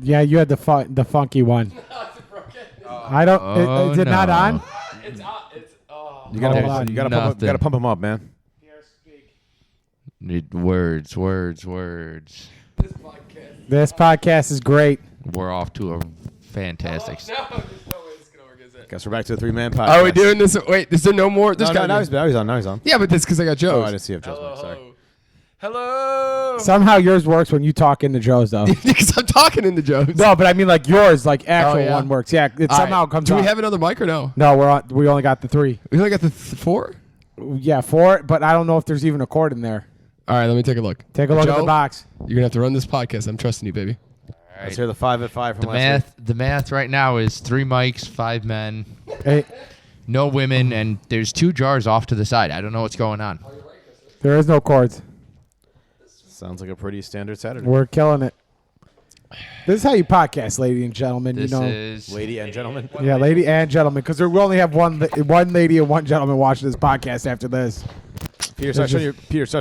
Yeah, you had the funky one. I don't. Is it not on? It's on. You gotta pump him up, man. Need words. This podcast is great. We're off to a fantastic. No, there's no way it's gonna work, is it? Guess we're back to the 3-man podcast. Are we doing this? Wait, is there no more? No, now he's on. Yeah, but that's because I got Joe's. Oh, I didn't see if Joe's on. Sorry. Hello. Somehow yours works when you talk into Joe's though. Because I'm talking into Joe's. No, but I mean like yours, like actual yeah? one works. Yeah, it All somehow right. comes. Do we up. have another mic or no? No, we only got the 3. We only got the 4. Yeah, 4, but I don't know if there's even a cord in there. All right, let me take a look. Take a look at Joe, the box. You're gonna have to run this podcast. I'm trusting you, baby. Let's hear the 5 at 5 from last week. The math right now is 3 mics, 5 men, Hey, no women, and there's 2 jars off to the side. I don't know what's going on. there is no cords. Sounds like a pretty standard Saturday. We're killing it. This is how you podcast, ladies and gentlemen. This you know, is Lady and gentlemen. yeah, lady and gentlemen, because we only have one lady and one gentleman watching this podcast after this. Peter, start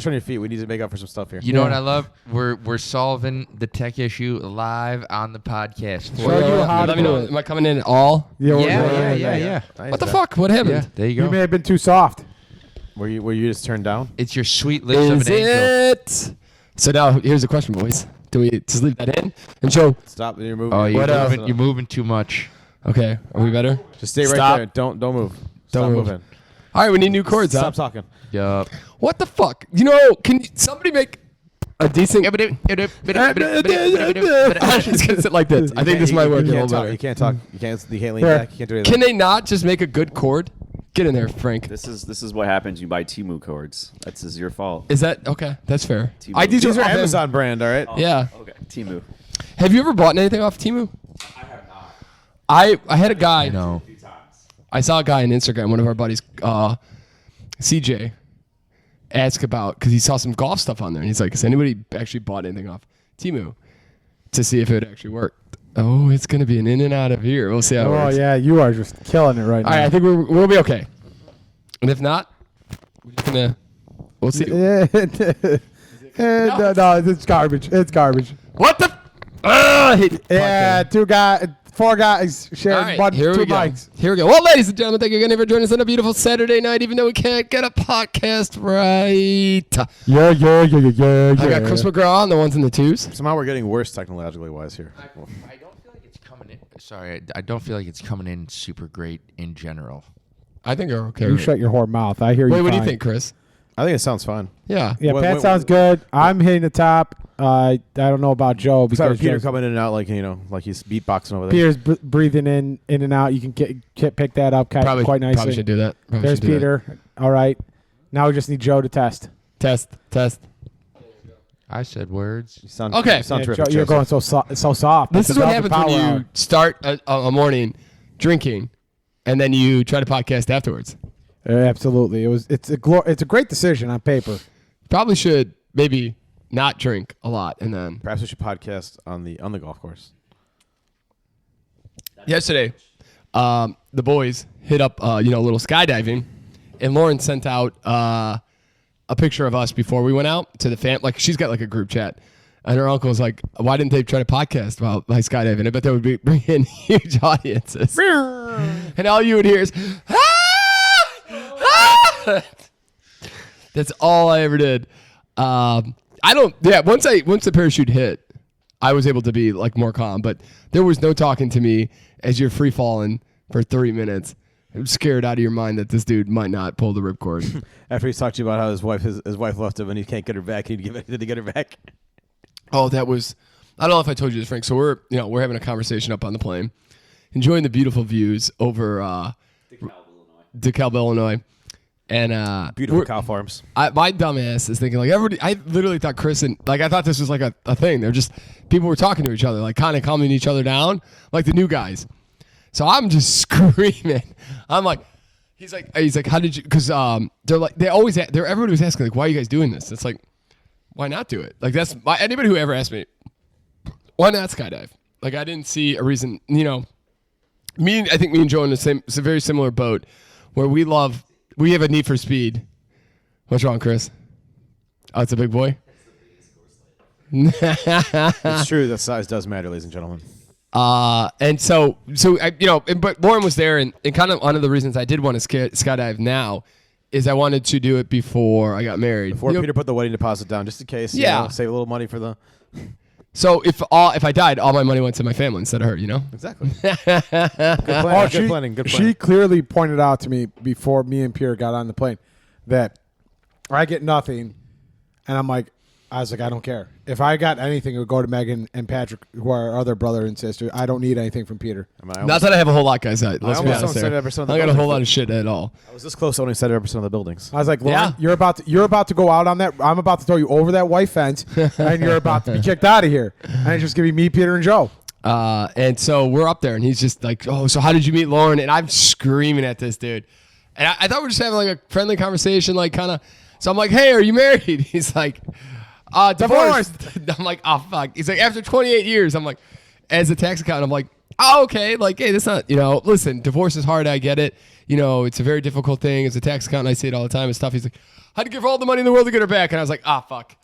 on your feet. We need to make up for some stuff here. You know what I love? We're solving the tech issue live on the podcast. Show you how to Let me know. do it. Am I coming in at all? Yeah. Nice. What the fuck? What happened? Yeah, there you You go. may have been too soft. Were you just turned down? It's your sweet lips of Is an angel. it? So now here's the question, boys. Do we just leave that in? And Joe, Stop. You're moving. Oh, What you're moving too much. okay, are we better? Just stay right Stop. there. Don't move. Don't Stop move. moving. All right, we need new chords. Stop Huh? talking. Yup. What the fuck? You know, can somebody make a decent? I'm just gonna sit like this. I think this might work a little better. You can't talk. You can't lean Here. back. You can't do anything. Can they not just make a good chord? Get in there, Frank. This is what happens when you buy Temu cords. That's is your fault. Is that okay? That's fair. Temu. These are off him. Amazon brand, all right? Yeah. Okay, Temu. Have you ever bought anything off Temu? I have not. I had a guy. No. I saw a guy on Instagram, one of our buddies, CJ, ask about, because he saw some golf stuff on there, and he's like, has anybody actually bought anything off Temu to see if it would actually work? Oh, it's going to be an in and out of here. We'll see how it Oh works. yeah, you are just killing it right All now. right, I think we'll be okay. And if not, we're just going to, we'll see. No, it's garbage. It's garbage. What the? I hate Yeah, podcast. 4 guys All sharing right, 2 here we go. mics. Here we go. Well, ladies and gentlemen, thank you again for joining us on a beautiful Saturday night, even though we can't get a podcast right. Yeah. I got Chris McGraw on the ones and the twos. Somehow we're getting worse technologically wise here. I don't feel like it's coming in. Sorry, I don't feel like it's coming in super great in general. I think we're okay. You shut your whore mouth. I hear you. Wait, what do you fine. think, Chris? I think it sounds fine. Yeah. Yeah, Wait, Pat wait, sounds good. I'm hitting the top. I don't know about Joe Besides because Peter Joe's- coming in and out like he's beatboxing over there. Peter's breathing in and out. You can pick that up Probably quite nicely. Probably should do that. Probably There's should do Peter. All right. Now we just need Joe to test. that. Test. I said words. You sound, Okay. you sound Yeah, terrific, Joe, you're Joseph. going so soft. This It's is what about the happens when power you hour. start a morning drinking, and then you try to podcast afterwards. Absolutely. It's a great decision on paper. Probably should maybe not drink a lot, and then Perhaps we should podcast on the golf course. yesterday, the boys hit up a little skydiving, and Lauren sent out a picture of us before we went out to the fam. Like she's got like a group chat, and her uncle was like, "Why didn't they try to podcast about my skydiving? I bet that would bring in huge audiences." And all you would hear is, "Ah! Ah!" That's all I ever did. Once the parachute hit, I was able to be like more calm, but there was no talking to me as you're free falling for 3 minutes. I'm scared out of your mind that this dude might not pull the ripcord. After he's talked to you about how his wife left him and he can't get her back, he'd give anything to get her back. Oh, that was, I don't know if I told you this, Frank. So we're having a conversation up on the plane, enjoying the beautiful views over DeKalb, Illinois. And Beautiful cow farms. my dumb ass is thinking like everybody. I literally thought Chris and I thought this was like a thing. They're just people were talking to each other, like kind of calming each other down, like the new guys. So I'm just screaming. I'm like, he's like, how did you? Because they're like everybody was asking like, why are you guys doing this? It's like, why not do it? Like anybody who ever asked me, why not skydive? Like I didn't see a reason. I think me and Joe in it's a very similar boat where we have a need for speed. What's wrong, Chris? Oh, it's a big boy? It's true that size does matter, ladies and gentlemen. And so but Lauren was there, and kind of one of the reasons I did want to skydive now is I wanted to do it before I got married. Before Peter put the wedding deposit down, just in case. Yeah. Save a little money for the. So if I died, all my money went to my family instead of her, Exactly. Good planning. Good planning. Good planning. She clearly pointed out to me before me and Pierre got on the plane that I get nothing, and I was like, I don't care. If I got anything, it would go to Megan and Patrick, who are our other brother and sister. I don't need anything from Peter. Not that I have a whole lot, guys. Let's be almost honest said there. 70% of the I got a building. whole lot of shit at all. I was this close to only 70% of the buildings. I was like, Lauren, Yeah. you're about to go out on that. I'm about to throw you over that white fence, and you're about to be kicked out of here. And it's just gonna be me, Peter, and Joe. And so we're up there, and he's just like, "Oh, so how did you meet Lauren?" And I'm screaming at this dude, and I thought we were just having like a friendly conversation, like kind of. So I'm like, "Hey, are you married?" He's like, "Divorced." I'm like, "Oh fuck." He's like, "After 28 years." I'm like, as a tax accountant, I'm like, "Oh, okay." Like, hey, that's not, listen, divorce is hard. I get it. It's a very difficult thing. As a tax accountant, I see it all the time and stuff. He's like, "I'd give her all the money in the world to get her back." And I was like, "Ah, fuck."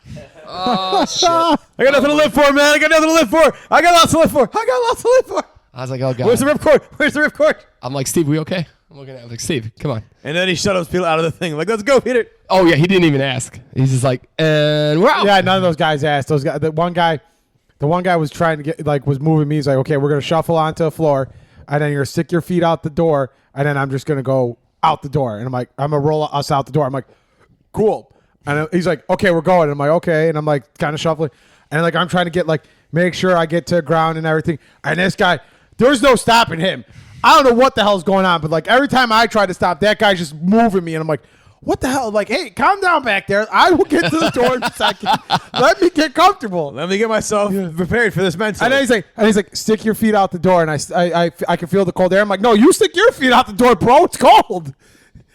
Oh shit. I got nothing to live for, man. I got nothing to live for. I got lots to live for. I got lots to live for. I was like, "Oh god." Where's the ripcord? Where's the ripcord? I'm like, "Steve, we okay?" I'm looking at him like, "Steve, come on." And then he shut those people out of the thing. Like, let's go, Peter. Oh yeah, he didn't even ask. He's just like, and we're out. Yeah, none of those guys asked. Those guys. The one guy was trying to get was moving me. He's like, okay, we're gonna shuffle onto the floor, and then you're gonna stick your feet out the door, and then I'm just gonna go out the door, and I'm like, I'm gonna roll us out the door. I'm like, cool. And he's like, okay, we're going. And I'm like, okay, and I'm like, kind of shuffling, and like I'm trying to get make sure I get to the ground and everything. And this guy, there's no stopping him. I don't know what the hell's going on, but every time I try to stop, that guy's just moving me, and I'm like, what the hell? Like, hey, calm down back there. I will get to the door in a second. Let me get comfortable. Let me get myself prepared for this mentally. And then he's like, stick your feet out the door, and I can feel the cold air. I'm like, no, you stick your feet out the door, bro. It's cold.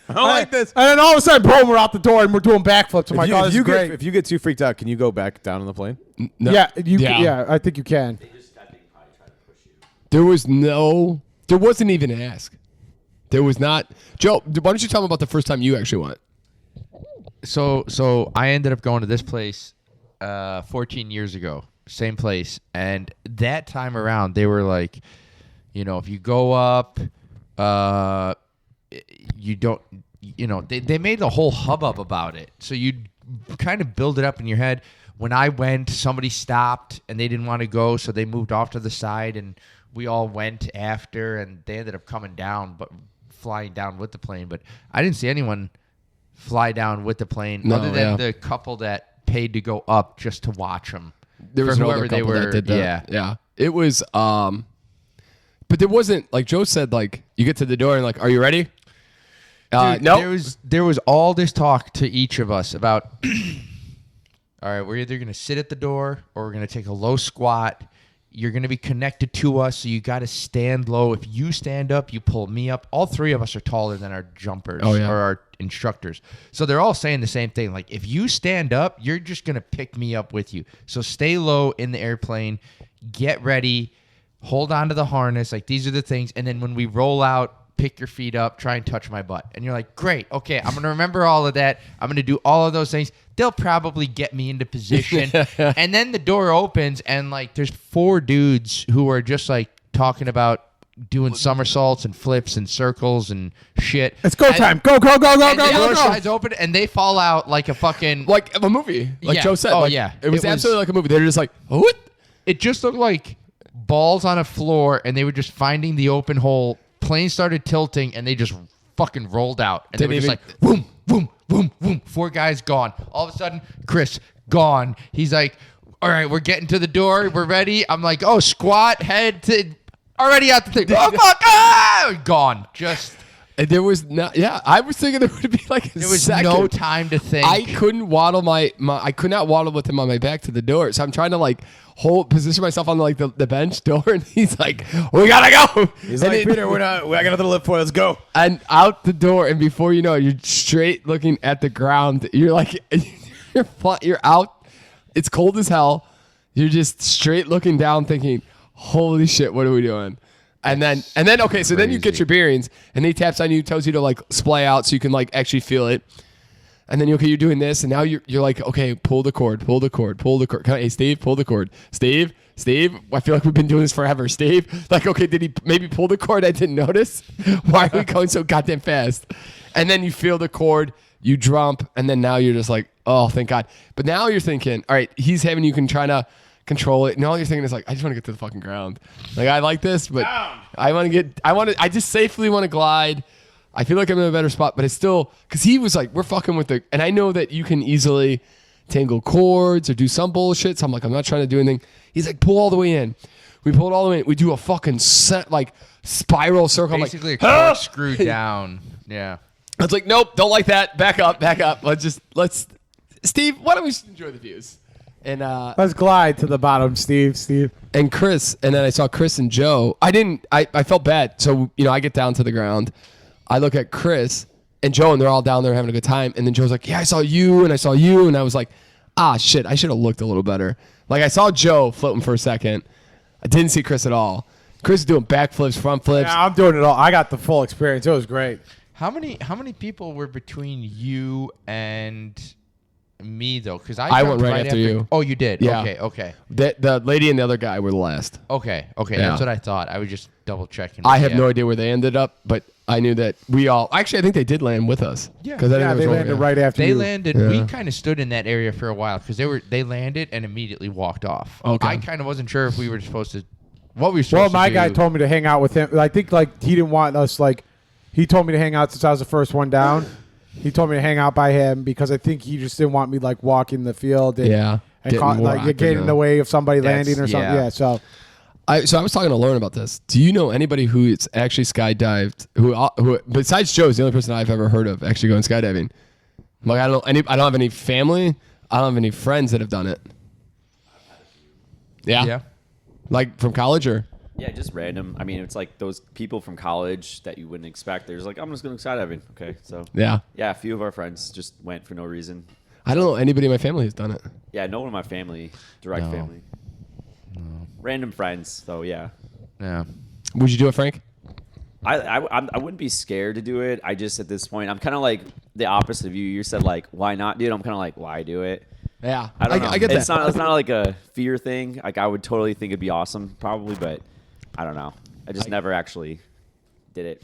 I don't like this. And then all of a sudden, boom, we're out the door, and we're doing backflips. I'm like, oh, this is great. If you get too freaked out, can you go back down on the plane? No. Yeah, I think you can. There wasn't even an ask. There was not. Joe, why don't you tell me about the first time you actually went? So I ended up going to this place 14 years ago, same place, and that time around they were like, if you go up, you don't, they made a whole hubbub about it. So you kind of build it up in your head. When I went, somebody stopped and they didn't want to go, so they moved off to the side, and we all went after, and they ended up coming down, but flying down with the plane. But I didn't see anyone fly down with the plane other than the couple that paid to go up just to watch them. There was whoever another couple that did that. Yeah. It was, but there wasn't, like Joe said, you get to the door and are you ready? No. There was all this talk to each of us about, all right, we're either going to sit at the door or we're going to take a low squat. You're going to be connected to us, so you got to stand low. If you stand up, you pull me up. All three of us are taller than our jumpers or our instructors. So they're all saying the same thing. Like, if you stand up, you're just going to pick me up with you. So stay low in the airplane. Get ready. Hold on to the harness. These are the things. And then when we roll out, pick your feet up, try and touch my butt. And you're like, great, okay, I'm going to remember all of that. I'm going to do all of those things. They'll probably get me into position. And then the door opens, and there's four dudes who are just talking about doing somersaults and flips and circles and shit. It's go time. Go. And the door sides open, and they fall out like a fucking... Like a movie. Like Joe said. Oh, yeah. It was absolutely like a movie. They were just like, what? It just looked like balls on a floor, and they were just finding the open hole. Plane started tilting, and they just fucking rolled out. And they were just like, boom, boom, boom, boom. Four guys gone. All of a sudden, Chris, gone. He's like, all right, we're getting to the door. We're ready. I'm like, oh, squat, head to... Already out the thing. Oh, fuck. Ah! Gone. Just... And there was not... Yeah, I was thinking there would be there was no time to think. I couldn't waddle I could not waddle with him on my back to the door. So I'm trying to position myself on the bench door, and he's like, we gotta go. He's like, Peter, I got nothing to live for. Let's go. And out the door, and before you know it, you're straight looking at the ground. You're like, you're out. It's cold as hell. You're just straight looking down, thinking, holy shit, what are we doing? And then okay, so then you get your bearings, and he taps on you, tells you to splay out so you can actually feel it. And then you're doing this, and now you're like, okay, pull the cord. Hey, Steve, pull the cord. Steve, I feel like we've been doing this forever. Steve, like, okay, did he maybe pull the cord? I didn't notice. Why are we going so goddamn fast? And then you feel the cord, you jump, and then now you're just like, oh, thank God. But now you're thinking, all right, he's having you can try to control it. And all you're thinking is like, I just want to get to the fucking ground. Like, I like this, but I just safely want to glide. I feel like I'm in a better spot, but it's still, because he was like, we're fucking with and I know that you can easily tangle cords or do some bullshit. So I'm like, I'm not trying to do anything. He's like, pull all the way in. We pull it all the way in. We do a fucking spiral circle. Basically I'm like, a corkscrew down. Yeah. I was like, nope, don't like that. Back up. Let's, Steve, why don't we just enjoy the views? And let's glide to the bottom, Steve. And Chris, and then I saw Chris and Joe. I felt bad. So, I get down to the ground. I look at Chris and Joe, and they're all down there having a good time. And then Joe's like, yeah, I saw you, and I saw you. And I was like, shit, I should have looked a little better. Like, I saw Joe floating for a second. I didn't see Chris at all. Chris is doing backflips, front flips. Yeah, I'm doing it all. I got the full experience. It was great. How many people were between you and me though? Because I went jumped right after you. Oh, you did. Yeah. Okay. The lady and the other guy were the last. Okay. Yeah. That's what I thought. I was just double checking. I have no idea where they ended up, but I knew that we all. Actually, I think they did land with us. Yeah. Because They landed right after They you. landed. Yeah. We kind of stood in that area for a while because they landed and immediately walked off. Okay. I kind of wasn't sure if we were supposed to. What we were supposed to Well, my do. guy told me to hang out with him. I think he didn't want us he told me to hang out since I was the first one down. He told me to hang out by him because I think he just didn't want me walking the field and, Yeah. and getting in the way of somebody landing or something. Yeah. So I was talking to Lauren about this. Do you know anybody who's actually skydived who besides Joe is the only person I've ever heard of actually going skydiving? Like, I don't have any family. I don't have any friends that have done it. Yeah. Yeah. Like from college or? Yeah, just random. I mean, it's like those people from college that you wouldn't expect. They're just like, I'm just going to skydiving. Okay, so. Yeah. Yeah, a few of our friends just went for no reason. I don't know anybody in my family who's done it. Yeah, no one in my family, direct No. family. No. Random friends, though, yeah. Yeah. Would you do it, Frank? I wouldn't be scared to do it. I just, at this point, I'm kind of like the opposite of you. You said, why not do it? I'm kind of like, why do it? Yeah. I don't know. I get that. It's not like a fear thing. Like, I would totally think it'd be awesome, probably, but I don't know. I just never actually did it.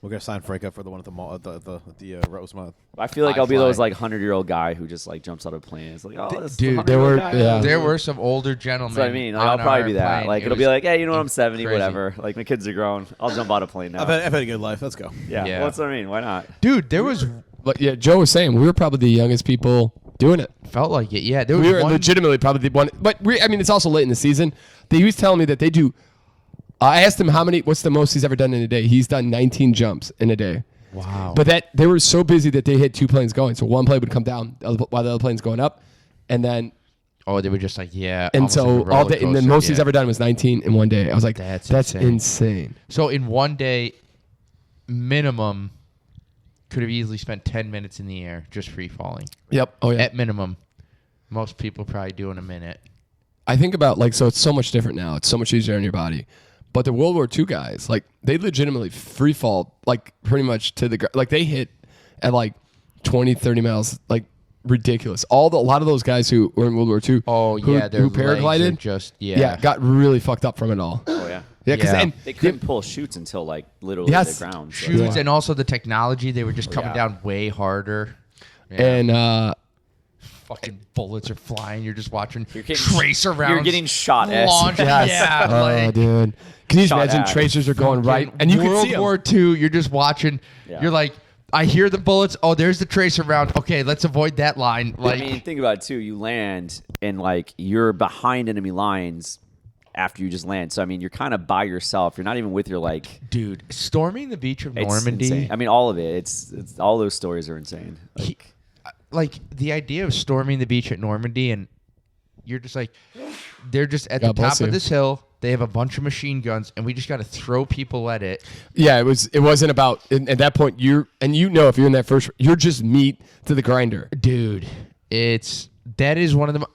We're gonna sign Frank up for the one at the mall at the Rosemont. I feel like I I'll be fly. those 100-year-old guy who just jumps out of a plane. It's like, oh, this is Dude, the there were 100-year-old guy. yeah. There were some older gentlemen. That's what I mean. on I'll probably our be that. plane. It'll It be was like, hey, you know what? I'm 70, crazy. whatever. Like, my kids are grown. I'll jump out of a plane now. I've had a good life. Let's go. Yeah. Yeah. Well, that's what I mean. Why not? Dude, there was But yeah, Joe was saying we were probably the youngest people doing it. felt like it. Yeah, there was We were one. legitimately probably the one. But it's also late in the season. He was telling me that they do. I asked him what's the most he's ever done in a day. He's done 19 jumps in a day. Wow. But they were so busy that they had two planes going. So one plane would come down while the other plane's going up, and then They were just like, yeah. and almost like a so all roller day. And the coaster, most he's yeah. ever done was 19 in one day. I was like, That's that's insane. insane. So in one day, minimum, could have easily spent 10 minutes in the air just free falling. Yep. Oh yeah. At minimum, most people probably do in a minute. I think about so it's so much different now. It's so much easier on your body. But the World War II guys, they legitimately free fall, pretty much to the ground. They hit at 20, 30 miles, ridiculous. A lot of those guys who were in World War II, their who paraglided, legs are just got really fucked up from it all. Oh, yeah. Yeah, because Yeah. They couldn't pull chutes until, literally Yes. the ground. So. Shoots Yeah. and also the technology. They were just coming yeah. down way harder. Yeah. And fucking bullets are flying. You're just watching You're getting tracer rounds. You're getting shot at. launched. yes. Yeah, Oh, dude. Can you just Shot imagine at. tracers are going right, and you can World see 'em. War II. You're just watching. Yeah. You're like, I hear the bullets. Oh, there's the tracer round. Okay, let's avoid that line. I mean, think about it, too. You land, and, you're behind enemy lines after you just land. So, I mean, you're kind of by yourself. You're not even with your, dude, storming the beach of it's Normandy. insane. I mean, all of it. It's all those stories are insane. The idea of storming the beach at Normandy, and you're just they're just at God the bless top of you. this hill. They have a bunch of machine guns, and we just got to throw people at it. Yeah, it wasn't about at that point if you're in that first, you're just meat to the grinder. Dude, that is one of the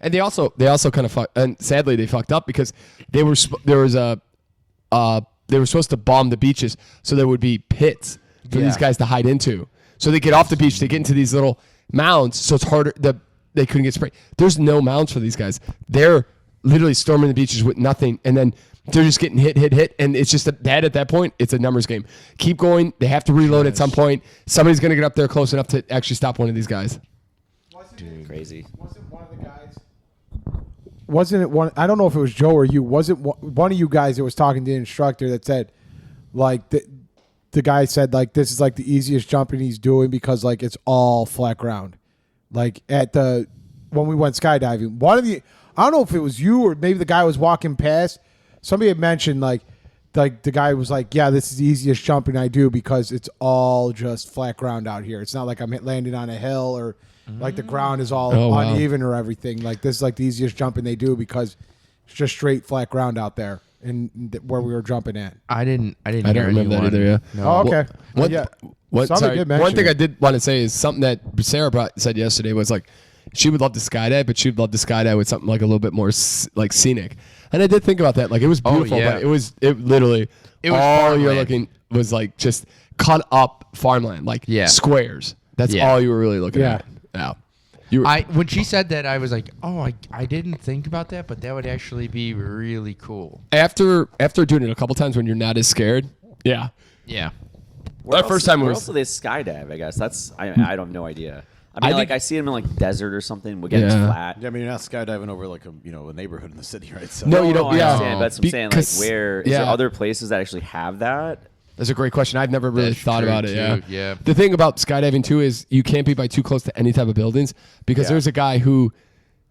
And they also kind of and sadly they fucked up because they were supposed to bomb the beaches so there would be pits for these guys to hide into. So they get off the beach, they get into these little mounds, so it's harder. They couldn't get sprayed. There's no mounds for these guys. They're literally storming the beaches with nothing, and then they're just getting hit, and it's just that at that point, it's a numbers game. Keep going. They have to reload at some point. Somebody's going to get up there close enough to actually stop one of these guys. Crazy. Wasn't one of the guys? Wasn't it one? I don't know if it was Joe or you. Wasn't one of you guys that was talking to the instructor that said, like the guy said like this is like the easiest jumping he's doing because like it's all flat ground. Like when we went skydiving, I don't know if it was you or maybe the guy was walking past. Somebody had mentioned like the guy was like, yeah, this is the easiest jumping I do because it's all just flat ground out here. It's not like I'm landing on a hill or like the ground is all uneven or everything. Like this is like the easiest jumping they do because it's just straight flat ground out there and where we were jumping at. I don't remember anyone. that either. Yeah. No. Oh, okay. Sorry, did mention one thing it. I did want to say is something that Sarah said yesterday was like she would love to skydive, but she'd love to skydive with something like a little bit more like scenic. And I did think about that. Like it was beautiful, yeah. but it was all farmland. you're looking was like just cut up farmland, like squares. That's all you were really looking at. Yeah. When she said that, I was like, oh, I didn't think about that, but that would actually be really cool. After doing it a couple times when you're not as scared. Yeah. Yeah. That first time where was. else do they skydive? I guess that's I don't have no idea. I mean, I see them in like desert or something. Again, it's flat. Yeah, I mean, you're not skydiving over like a neighborhood in the city, right? So No, you don't. I Yeah, understand, but that's what I'm saying. Like, where is there yeah. other places that actually have that? That's a great question. I've never really That's thought true, about it. too. Yeah. Yeah. The thing about skydiving too is you can't be by too close to any type of buildings because there's a guy who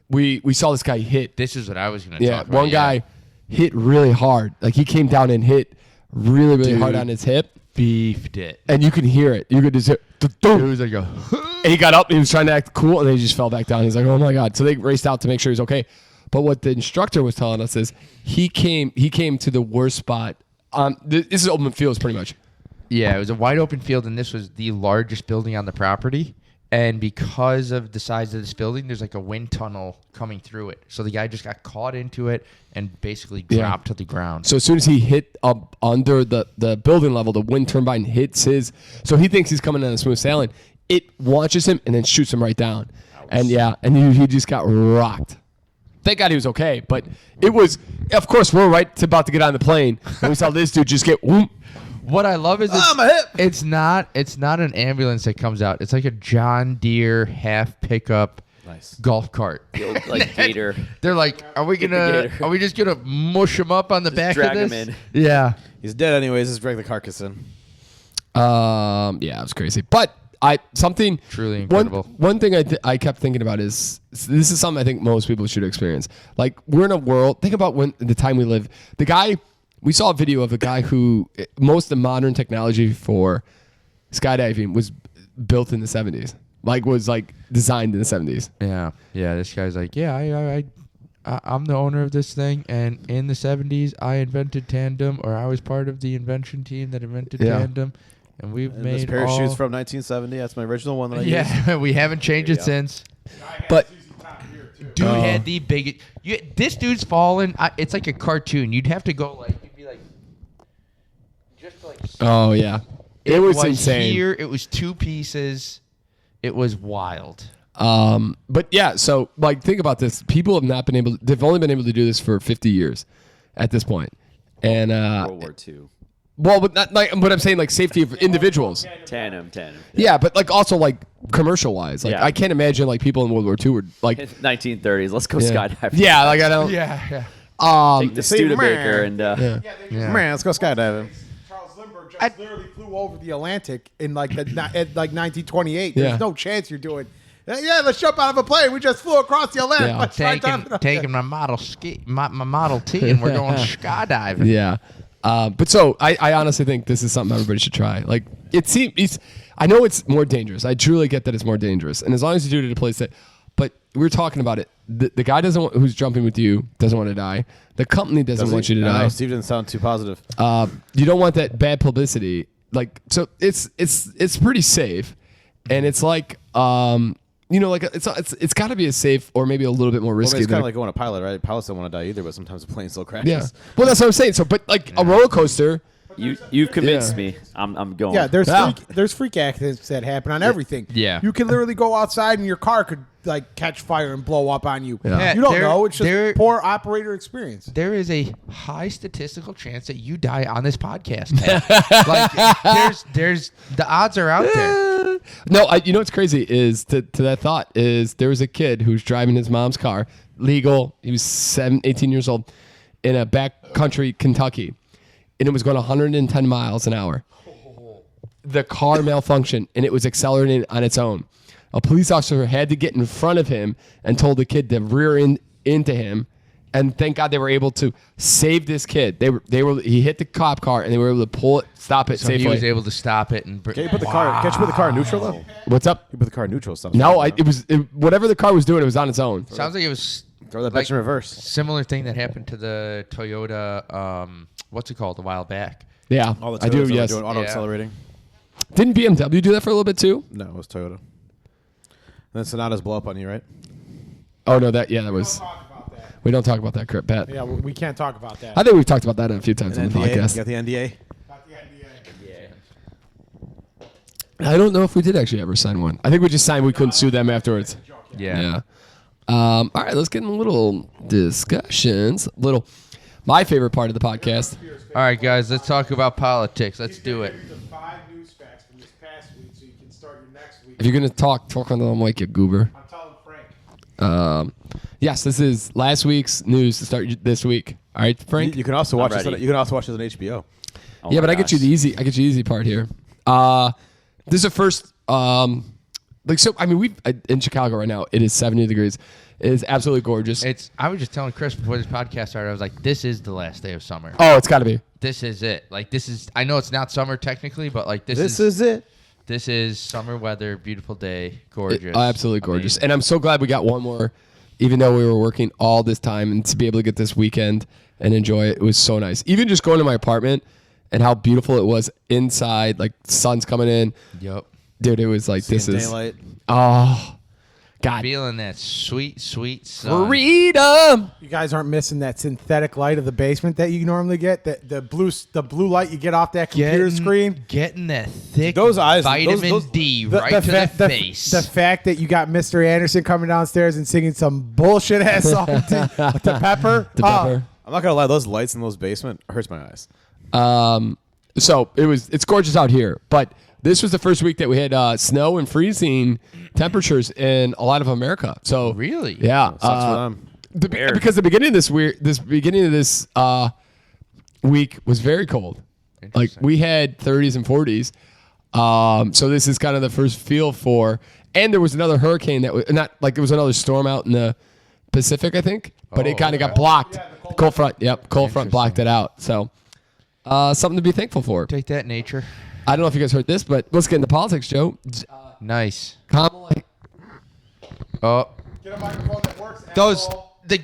we saw this guy hit. This is what I was going to Yeah, talk about. one guy hit really hard. Like he came down and hit really hard on his hip, beefed it. and you can hear it. You could just hear. It was like And he got up and he was trying to act cool, and then he just fell back down. He's like, "Oh my god!" So they raced out to make sure he's okay. But what the instructor was telling us is he came to the worst spot. This is open fields pretty much. Yeah, it was a wide open field, and this was the largest building on the property. And because of the size of this building, there's like a wind tunnel coming through it. So the guy just got caught into it and basically dropped to the ground. So as soon as he hit up under the building level, the wind turbine hits his. So he thinks he's coming on a smooth sailing. It launches him and then shoots him right down. And he just got rocked. Thank God he was okay. But it was, of course, we're about to get on the plane, and we saw this dude just get whoop. What I love is it's not an ambulance that comes out. It's like a John Deere half pickup golf cart. Like gator. They're like, are we just gonna mush him up on the back drag of him this? in. Yeah. he's dead anyways. Just drag the carcass in. Yeah, it was crazy. But something Truly incredible. One thing I kept thinking about is this is something I think most people should experience. Like we're in a world. Think about the time we live. We saw a video of a guy who most of the modern technology for skydiving was built in the 70s. Was designed in the 70s. Yeah. Yeah. This guy's like, I'm the owner of this thing, and in the 70s, I invented tandem, or I was part of the invention team that invented tandem, and we've And made this parachute's from 1970. That's my original one that I used. Yeah, we haven't changed it since. But Dude had the biggest. This dude's falling. It's like a cartoon. You'd have to go like. You'd be like. Just like. oh yeah, it was insane. Here, it was two pieces. It was wild. But yeah, so think about this. People have not been able. They've only been able to do this for 50 years, at this point. And World War II. well, but not but I'm saying safety of individuals. Tandem. Yeah, but also commercial wise, Yeah. I can't imagine people in World War II were 1930s. Let's go skydiving. Yeah, I don't. Yeah. Take the Studebaker and Man, let's go skydiving. Charles Lindbergh just literally flew over the Atlantic in at 1928. Yeah. There's no chance you're doing. Yeah, let's jump out of a plane. We just flew across the Atlantic. Yeah. Let's try diving up Taking my Model T, and we're going skydiving. Yeah. But so I honestly think this is something everybody should try. I know it's more dangerous. I truly get that it's more dangerous. And as long as you do it at a place but we're talking about it. The guy who's jumping with you doesn't want to die. The company doesn't want you to die. Steve didn't sound too positive. You don't want that bad publicity. So it's pretty safe. And it's it's got to be as safe or maybe a little bit more risky. It's kind of like going a pilot, right? Pilots don't want to die either, but sometimes the plane still crashes. Yeah. Well, that's what I'm saying. So, but a roller coaster, You've convinced me. I'm going. Yeah, Yeah. there's freak accidents that happen on everything. Yeah. You can literally go outside and your car could like catch fire and blow up on you. Yeah. You don't There- know. It's just there- poor operator experience. There is a high statistical chance that you die on this podcast, Pat. Like, there's the odds are out there. No, you know what's crazy is to that thought is there was a kid who was driving his mom's car, legal. He was 18 years old, in a backcountry Kentucky, and it was going 110 miles an hour. The car malfunctioned, and it was accelerating on its own. A police officer had to get in front of him and told the kid to rear into him. And thank God they were able to save this kid. He hit the cop car and they were able to stop it So safely. he was able to stop it and. Can't you put the car? Can't you put the car in neutral though? What's up? You put the car in neutral. Stuff. No, whatever the car was doing, it was on its own. Sounds like it was Throw that like- bitch in reverse. similar thing that happened to the Toyota. What's it called? A while back. Yeah, All the I do. Toyotas Yes. doing auto Yeah. accelerating. Didn't BMW do that for a little bit too? No, it was Toyota. And then Sonatas blow up on you, right? Oh no, that was. Talk about that. We don't talk about that, Pat. Yeah, we can't talk about that. I think we've talked about that a few times on And the NDA. You podcast. got the NDA. Not the NDA. I don't know if we did actually ever sign one. I think we just signed we couldn't sue them afterwards. Yeah. All right, let's get in a little discussions. My favorite part of the podcast. All right, guys, let's talk about politics. Let's do it. The 5 news facts from this past week, so you can start your next week. If you're gonna talk on the mic, you goober. I'm telling Frank. Yes, this is last week's news to start this week. All right, Frank. You can also watch this. ready. You can also watch this on HBO. Oh Yeah, my but I get you gosh. the easy. I get you the easy part here. This is the first. I mean, we in Chicago right now. It is 70 degrees. It is absolutely gorgeous. I was just telling Chris before this podcast started. I was like, "This is the last day of summer. Oh, it's got to be. This is it. Like, this is. I know it's not summer technically, but like This is it. This is summer weather, beautiful day, gorgeous, Absolutely gorgeous. Amazing. And I'm so glad we got one more, even though we were working all this time, and to be able to get this weekend and enjoy it. It was so nice. Even just going to my apartment and how beautiful it was inside, like sun's coming in. Yep. Dude, it was like Seeing this is. daylight. Oh, God. Feeling that sweet, sweet sun. Freedom. You guys aren't missing that synthetic light of the basement that you normally get. The blue light you get off that computer screen. Getting that thick Those eyes- vitamin those- D right to fact, the face. The fact that you got Mr. Anderson coming downstairs and singing some bullshit ass song to Pepper. The pepper. I'm not gonna lie. Those lights in those basement hurts my eyes. So it's gorgeous out here, but this was the first week that we had snow and freezing temperatures in a lot of America. So Really? yeah, Sucks for them. because the beginning of this week was very cold. Like we had 30s and 40s. So this is kind of the first feel for, and there was another hurricane that was not like it was another storm out in the Pacific, I think, but it kind of got blocked. Cold front, yep, cold front blocked it out. So something to be thankful for. Take that, nature. I don't know if you guys heard this, but let's get into politics, Joe. Nice. Kamala, Oh, Get a microphone that works. those asshole. the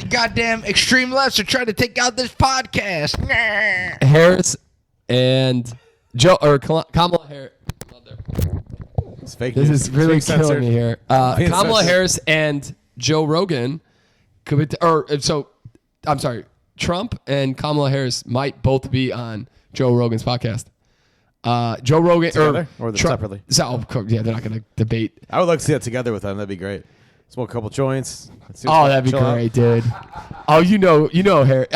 goddamn extreme lefts are trying to take out this podcast. Harris and Kamala Harris. It's fake This news. is really It's being killing censored. me here. Being Kamala censored. Harris and Joe Rogan could be, I'm sorry, Trump and Kamala Harris might both be on Joe Rogan's podcast. Joe Rogan Together or Trump, separately? Yeah, they're not going to debate. I would like to see that together with them. That'd be great. Smoke a couple joints. Oh, that'd be great, dude. Oh, you know, Harris.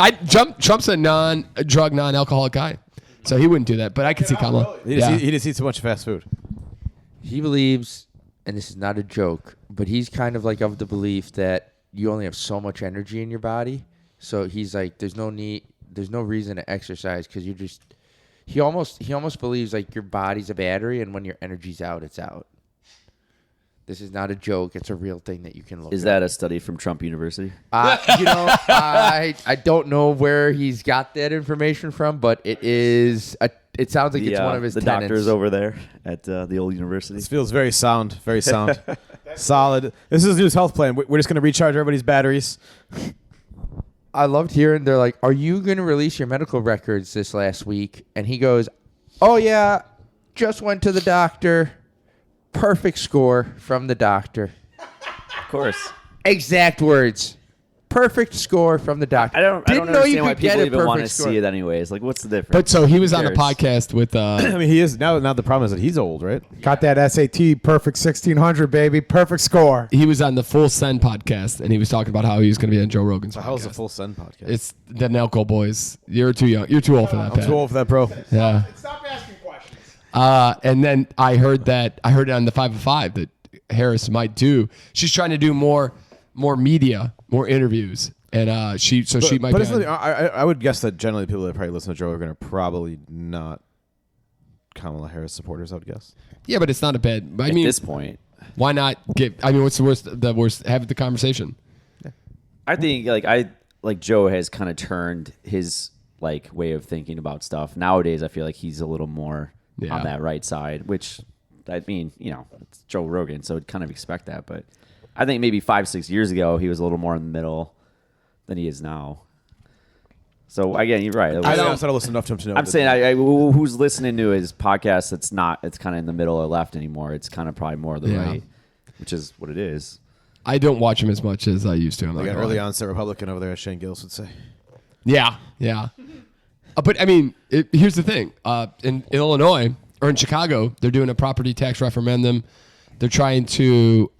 Trump's a non-drug, non-alcoholic guy, so he wouldn't do that. But I could see Kamala. He just eats too much fast food. He believes, and this is not a joke, but he's kind of like of the belief that you only have so much energy in your body. So he's like, there's no reason to exercise because you just. He almost believes like your body's a battery, and when your energy's out, it's out. This is not a joke; it's a real thing that you can look. Is at. that a study from Trump University? I don't know where he's got that information from, but it is. It sounds like it's one of his the tenets. doctors over there at the old university. This feels very sound. Very sound. Solid. This is his health plan. We're just going to recharge everybody's batteries. I loved hearing they're like, "Are you going to release your medical records this last week?" And he goes, "Oh yeah, just went to the doctor. Perfect score from the doctor. Of course. Exact words. perfect score from the doctor. I don't Didn't know understand you why could get people a even want to perfect score. see it anyways. Like, what's the difference? But so he was Who on a cares? podcast with. I mean, he is now. Now the problem is that he's old, right? Got that SAT perfect 1600, baby. Perfect score. He was on the Full Send podcast, and he was talking about how he was going to be on Joe Rogan's podcast. How's the Full Send podcast? It's the Nelco boys. You're too young. You're too old for that, I'm Pat. too old for that, bro. Yeah. Stop asking questions. And then I heard it on the 5 of 5 that Harris might do. She's trying to do more media, more interviews, and she might. But Be isn't on, I would guess that generally people that probably listen to Joe Rogan are probably not Kamala Harris supporters. I would guess. yeah, but it's not a bad. I At mean, this point, why not get? I mean, what's the worst? The worst. Have the conversation. I think like Joe has kind of turned his like way of thinking about stuff. Nowadays, I feel like he's a little more Yeah. on that right side, which I mean, it's Joe Rogan, so I'd kind of expect that. But I think maybe 5-6 years ago, he was a little more in the middle than he is now. So again, you're right. I don't listen enough to him to know. I'm saying, who's listening to his podcast? It's kind of in the middle or left anymore. It's kind of probably more the Yeah. right, which is what it is. I don't watch him as much as I used to. I'm like not an gonna early lie. onset Republican over there, as Shane Gillis would say. Yeah. But I mean, here's the thing. In Illinois or in Chicago, they're doing a property tax referendum. They're trying to.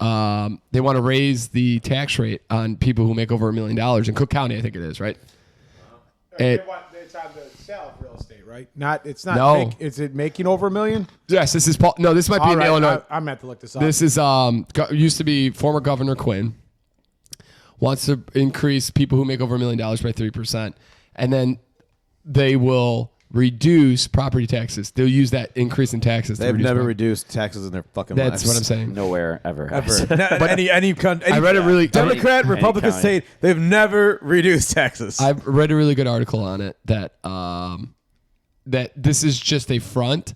They want to raise the tax rate on people who make over $1 million in Cook County. I think it is right. It's on the sale of real estate, right? It's not. No. Is it making over $1 million? Yes, this is Paul. No, this might be All in right, Illinois. I meant to look this up. This is used to be former Governor Quinn wants to increase people who make over $1 million by 3%, and then they will reduce property taxes. They'll use that increase in taxes. They've to reduce never property. reduced taxes in their fucking lives. That's what I'm saying. Nowhere ever. But any I read a really. Democrat, Any Republican county. state, they've never reduced taxes. I've read a really good article on it that that this is just a front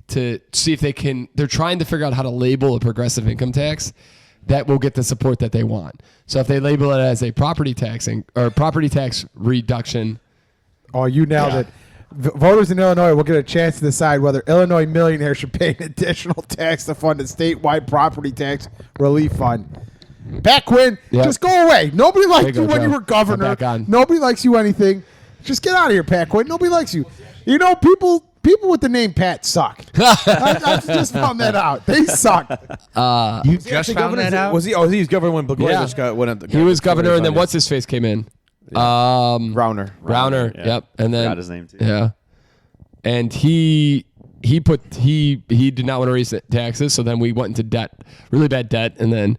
to see if they can. They're trying to figure out how to label a progressive income tax that will get the support that they want. So if they label it as a property tax reduction, Oh, you nailed it. Voters in Illinois will get a chance to decide whether Illinois millionaires should pay an additional tax to fund a statewide property tax relief fund. Pat Quinn, Yep. just go away. Nobody liked There you you go, when you Joe. were governor. I'm back on. Nobody likes you anything. Just get out of here, Pat Quinn. Nobody likes you. You know, people with the name Pat suck. I just found that out. They suck. You just found that out? Was he? Oh, he was governor when Yeah. Blagojevich went. he was governor, and then what's his face came in. Rauner. Browner. yeah. Yep, and then Forgot his name, too. Yeah, and he did not want to raise taxes, so then we went into debt, really bad debt, and then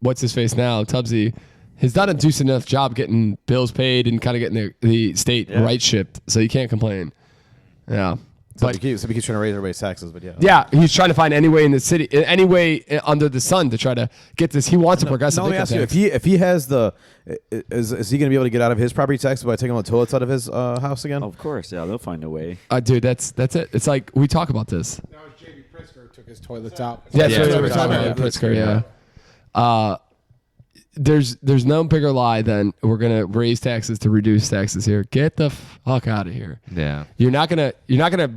what's his face now, Tubbsy, has done a decent enough job getting bills paid and kind of getting the state right shipped, so you can't complain. Yeah. So But he keeps trying to raise everybody's taxes, but yeah. yeah, he's trying to find any way in the city, any way under the sun to try to get this. He wants a progressive Now let me income ask you: tax. if he has is he going to be able to get out of his property tax by taking all the toilets out of his house again? Of course, yeah, they'll find a way. Dude, that's it. It's like we talk about this. That was J.B. Pritzker who took his toilets out. Yeah, Yeah, that's what we were yeah. talking about. Pritzker, yeah. There's no bigger lie than we're gonna raise taxes to reduce taxes here. Get the fuck out of here. Yeah. You're not gonna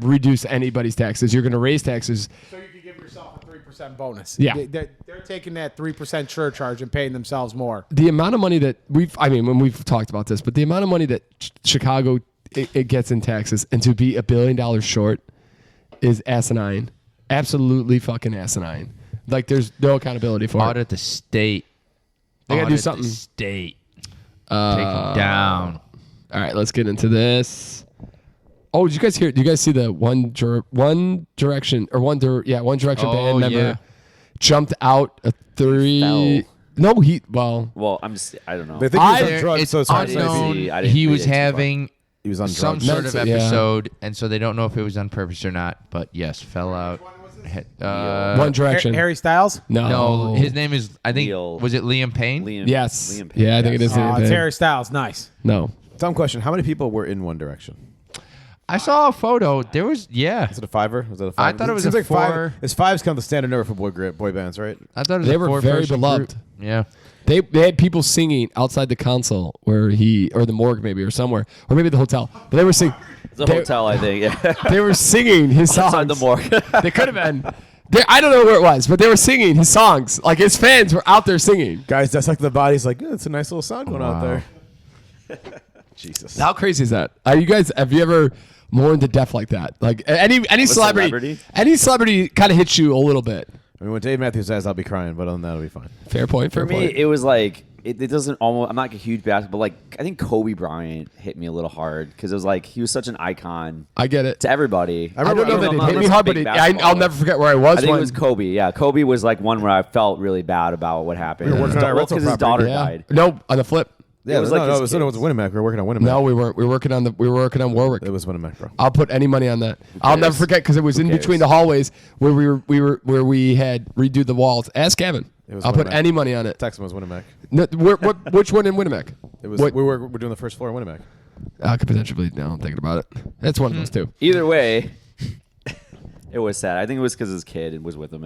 reduce anybody's taxes. You're gonna raise taxes. So you can give yourself a 3% bonus. Yeah. They're taking that 3% surcharge and paying themselves more. The amount of money that when we've talked about this, but the amount of money that Chicago it gets in taxes, and to be $1 billion short is asinine. Absolutely fucking asinine. Like there's no accountability for it. Audit the state. They gotta do Audit something. The state. Take them down. All right, let's get into this. Oh, did you guys hear? Do you guys see the One Direction band member yeah. jumped out a three? fell. No, Well, I don't know. They think he was on There- drugs, it's so it's hard to unknown. see. I didn't He read was it too far. having He was on some drugs. sort of Mental, yeah. episode, and so they don't know if it was on purpose or not. But yes, fell out. One Direction. Harry Styles? No, No, his name is. I think Neil. was it Liam Payne? Liam, Yes. Liam Payne, Yeah, I think it is. Oh, Liam it's Payne. Harry Styles. Nice. No. Dumb question: how many people were in One Direction? I saw a photo. There was Is it a fiver? Was it a five? I thought it was seems a like five. four. Is five's kind of the standard number for boy bands, right? I thought it was They a were very four-person beloved. group. Yeah. They had people singing outside the console or the morgue maybe or somewhere or maybe the hotel, but they were singing. It's a hotel, I think. Yeah. They were singing his songs. Outside the morgue. They could have been. I don't know where it was, but they were singing his songs. Like his fans were out there singing. Guys, that's like the body's like, it's a nice little sound going out there. Jesus. How crazy is that? Have you ever mourned to death like that? Like any celebrity, any celebrity kind of hits you a little bit. I mean, when Dave Matthews says, I'll be crying, but other than that, it'll be fine. Fair point. For me, it was like it doesn't almost. I'm not like a huge basketball, but like I think Kobe Bryant hit me a little hard because it was like he was such an icon. I get it. To everybody. I don't know that I'm it not hit me a hard, big but basketball I'll never forget where I was. I think it was Kobe. Yeah, Kobe was like one where I felt really bad about what happened. We were working on our rental because his property. daughter died. No, on the flip. Yeah, It was no, like no, his it was kids. Winamac. We were working on Winamac. No, we weren't. We were working on Warwick. It was Winamac, bro. I'll put any money on that. I'll never forget because it was in cares? between the hallways where we had redo the walls. Ask Kevin. It was I'll put Winamac. any money on it. Texan was Winamac. No, which one in Winnemac? It was. What? We're doing the first floor in Winamac. I could potentially. Now I'm thinking about it. That's one of those two. Either way, it was sad. I think it was because his kid was with him,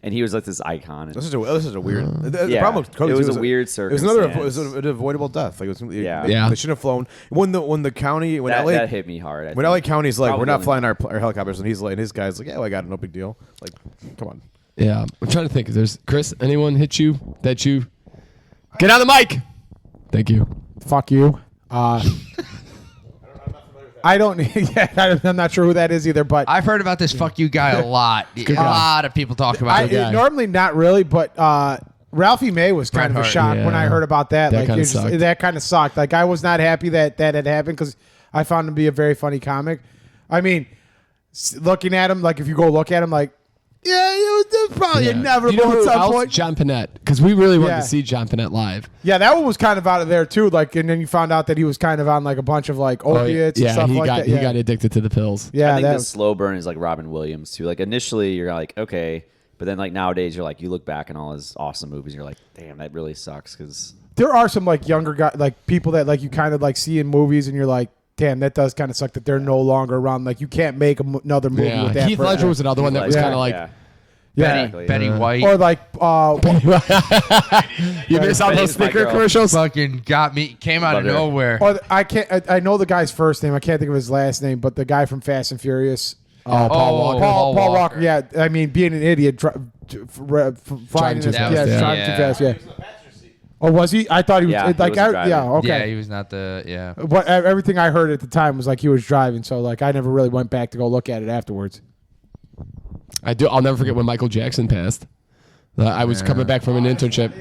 and he was like this icon. This is a weird. The Yeah, problem with Kobe it was too a weird It was an circumstance. avoidable death. Like Yeah. they Yeah. shouldn't have flown. When the county when that, LA that hit me hard. I when think. LA County's like, Probably we're not only- flying our helicopters, and he's like, and his guy's like, yeah, well, I got it, no big deal. Like, come on. Yeah, I'm trying to think. If there's Chris, anyone hit you that you get on the mic? Thank you. Fuck you. I don't. Yeah, I'm not sure who that is either. But I've heard about this fuck you guy a lot. A guy. lot of people talk about it. normally not really, but Ralphie May was kind Bret of a Hart. shock when I Yeah. heard about that. That Like kinda it was just- sucked. that kind of sucked. Like I was not happy that had happened because I found him to be a very funny comic. I mean, looking at him, like if you go look at him, like yeah, it was probably Yeah. inevitable You know at who some else? point. John Panette, because we really wanted Yeah. to see John Panette live. Yeah, that one was kind of out of there too. Like, and then you found out that he was kind of on like a bunch of like opiates and yeah, stuff he like got that. he Yeah, got addicted to the pills. yeah, I think that the was- slow burn is like Robin Williams too. Like initially you're like okay, but then like nowadays you're like you look back on all his awesome movies, you're like damn that really sucks because there are some like younger guys, like people that like you kind of like see in movies, and you're like, damn, that does kind of suck that they're no longer around. Like you can't make another movie Yeah, with that. Heath person. Ledger was another one that was Yeah. kind of like Yeah. Exactly. Betty White Or like, you miss all those Betty's my Snicker girl. commercials. fucking got me. Came out of Love her. nowhere. or I can't. I know the guy's first name. I can't think of his last name, but the guy from Fast and Furious. Paul Walker. Paul Walker. Walker. Yeah, I mean, being an idiot, flying too in his, fast, yeah, yeah. driving too Yeah. fast. Yeah. Oh, was he? I thought he was Yeah, he like, wasn't driving. yeah, okay. Yeah, he was not the. Yeah. What everything I heard at the time was like he was driving, so like I never really went back to go look at it afterwards. I'll never forget when Michael Jackson passed. I was coming back from an internship.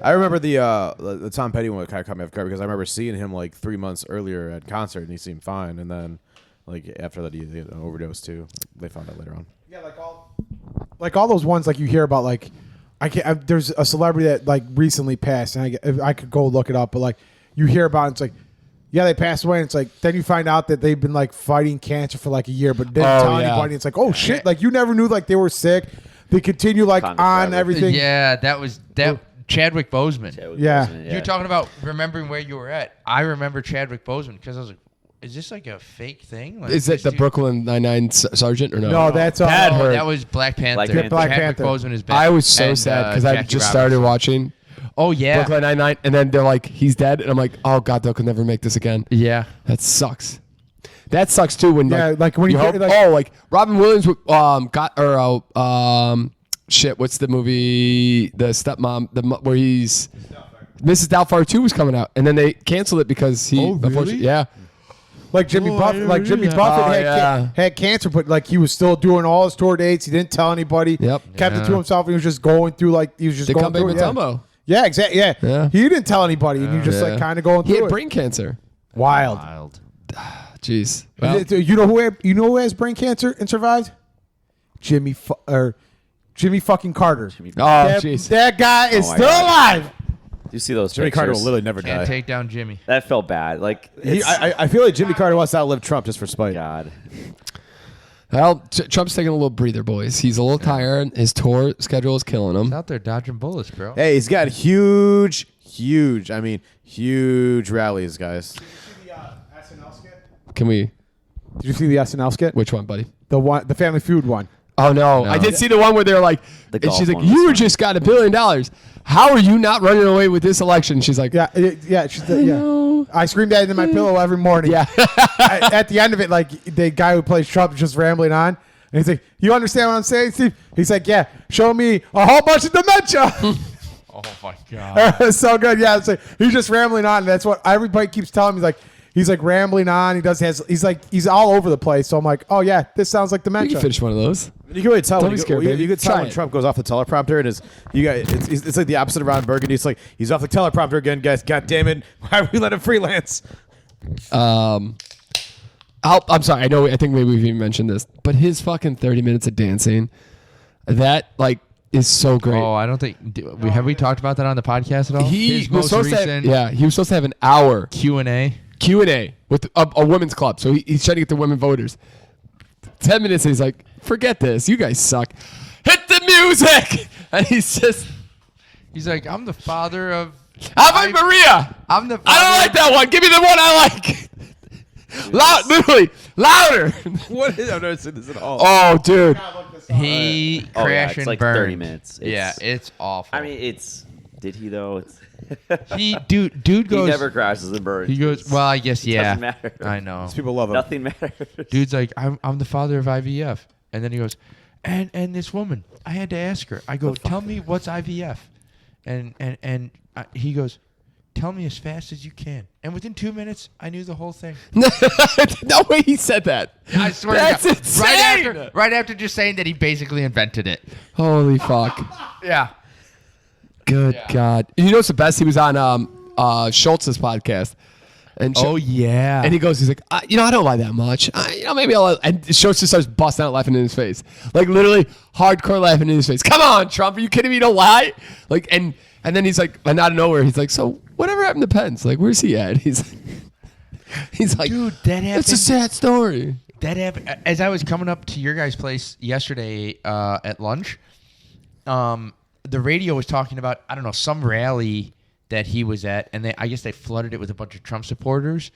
I remember the Tom Petty one kind of caught me off guard because I remember seeing him like 3 months earlier at concert and he seemed fine, and then like after that he had an overdose too. They found out later on. Yeah, like all those ones like you hear about like there's a celebrity that like recently passed, and I could go look it up, but like you hear about it, it's like yeah, they passed away, and it's like then you find out that they've been like fighting cancer for like a year, but didn't tell yeah. anybody. It's like oh shit, like you never knew like they were sick. They continue like Condom on forever. everything. Yeah, that was that. Chadwick Boseman. Yeah. You're talking about remembering where you were at. I remember Chadwick Boseman because I was like, is this like a fake thing? Like, Is it this the dude- Brooklyn Nine-Nine Sergeant or no? No, that's Bad Oh, hurt. that was Black Panther. Black Panther. Black Chadwick Panther. Boseman is back. I was so And, sad because I Jackie just started Robinson. watching Oh yeah, Brooklyn Nine-Nine, and then they're like, he's dead, and I'm like, oh god, they'll never make this again. yeah. That sucks. That sucks too. When Yeah, like when you hope, hear, like- like Robin Williams shit. What's the movie? The stepmom, where he's Mrs. Doubtfire 2 was coming out, and then they canceled it because he. Unfortunately, yeah. Like Jimmy Buffett, Oh, yeah. had cancer, but like he was still doing all his tour dates. He didn't tell anybody. Yep. Kept it to himself. He was just going through They going come back through with it. Yeah. Dumbo. Yeah, exactly. Yeah. Yeah. He didn't tell anybody, and he just like kind of going He through had it. brain cancer. Wild. Wild. Jeez. Well, You know who has brain cancer and survived? Jimmy fucking Carter. oh, That, jeez. that guy is Oh my still God. alive. Do you see those Jimmy pictures? Carter will literally never Can't die. take down Jimmy. That felt bad. Like I feel like Jimmy Carter wants to outlive Trump just for spite. God. Well, Trump's taking a little breather, boys. He's a little tired. His tour schedule is killing him. He's out there dodging bullets, bro. Hey, he's got huge rallies, guys. Can we? Did you see the SNL skit? Which one, buddy? The Family Feud one. Oh no. I did see the one where they're like, The and golf she's like, one was "You funny. just got $1 billion. How are you not running away with this election?" She's like, Yeah, know. I screamed that into my pillow every morning. Yeah. At the end of it, like the guy who plays Trump is just rambling on. And he's like, you understand what I'm saying, Steve? He's like, yeah, show me a whole bunch of dementia. Oh my god. It's so good. Yeah, it's like, he's just rambling on. And that's what everybody keeps telling me. He's like rambling on. He's all over the place. So I'm like, oh yeah, this sounds like You dementia. can finish one of those. You can really tell. Don't When be scared, baby. you can tell Try when it. Trump goes off the teleprompter and it's like the opposite of Ron Burgundy. It's like he's off the teleprompter again, guys. God damn it! Why would we let him freelance? I'm sorry. I think maybe we've even mentioned this, but his fucking 30 minutes of dancing, that is so great. Oh, I don't think have we talked about that on the podcast at all? He His was most supposed recent to have, he was supposed to have an hour Q&A. with a women's club. So he's trying to get the women voters. 10 minutes and he's like, forget this. You guys suck. Hit the music. And He's like, I'm the father of Ave Maria. I'm the father I don't like that one. Give me the one I like. Literally, louder. What is? I've never seen this at all. Oh, dude. He Oh, yeah, crashed it's and like burned. 30 minutes. Yeah, it's awful. I mean, did he though? dude He goes. never crashes and burns. He goes. Well, I guess yeah. Doesn't matter. I know. These people love him. Nothing matters. Dude's like, I'm the father of IVF, and then he goes, and this woman, I had to ask her. I go, tell me what's IVF, and he goes, tell me as fast as you can. And within 2 minutes, I knew the whole thing. No way he said that. I swear That's to God. insane. Right after just saying that he basically invented it. Holy fuck. Yeah. Good God. You know what's the best? He was on Schultz's podcast. And Yeah. And he goes, he's like, I don't lie that much. Maybe I'll. And Schultz just starts busting out laughing in his face. Like, literally hardcore laughing in his face. Come on, Trump. Are you kidding me? You don't lie? Like, and then he's like, and out of nowhere, he's like, so whatever happened to Pence? Like, where's he at? He's like, Dude, that happened. it's a sad story. That happened as I was coming up to your guys' place yesterday at lunch. The radio was talking about, I don't know, some rally that he was at, and I guess they flooded it with a bunch of Trump supporters,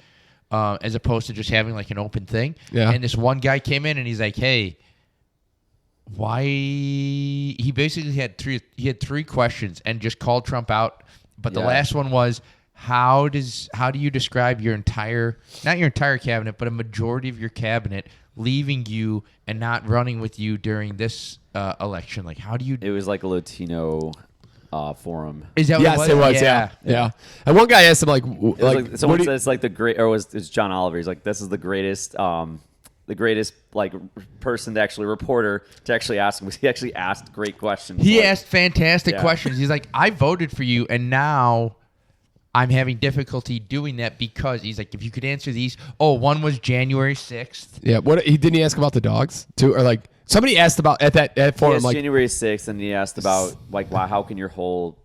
as opposed to just having like an open thing. Yeah. And this one guy came in and he's like, "Hey, why?" He basically had three questions and just called Trump out. But the Yeah. last one was, how do you describe your not your entire cabinet, but a majority of your cabinet leaving you and not running with you during this election? Like, how do you? It was like a Latino forum. Is that Yes, what it was. Yeah. And one guy asked him like, It was like someone what do said you- it's like the great, or it's John Oliver. He's like, this is the greatest like person to actually reporter to actually ask him. He actually asked great questions. He Like, asked fantastic Yeah. questions. He's like, I voted for you, and now I'm having difficulty doing that because he's like, if you could answer these. Oh, one was January 6th. Yeah, didn't he ask about the dogs too, or like somebody asked about at that He forum asked like January 6th, and he asked about like, why? How can your whole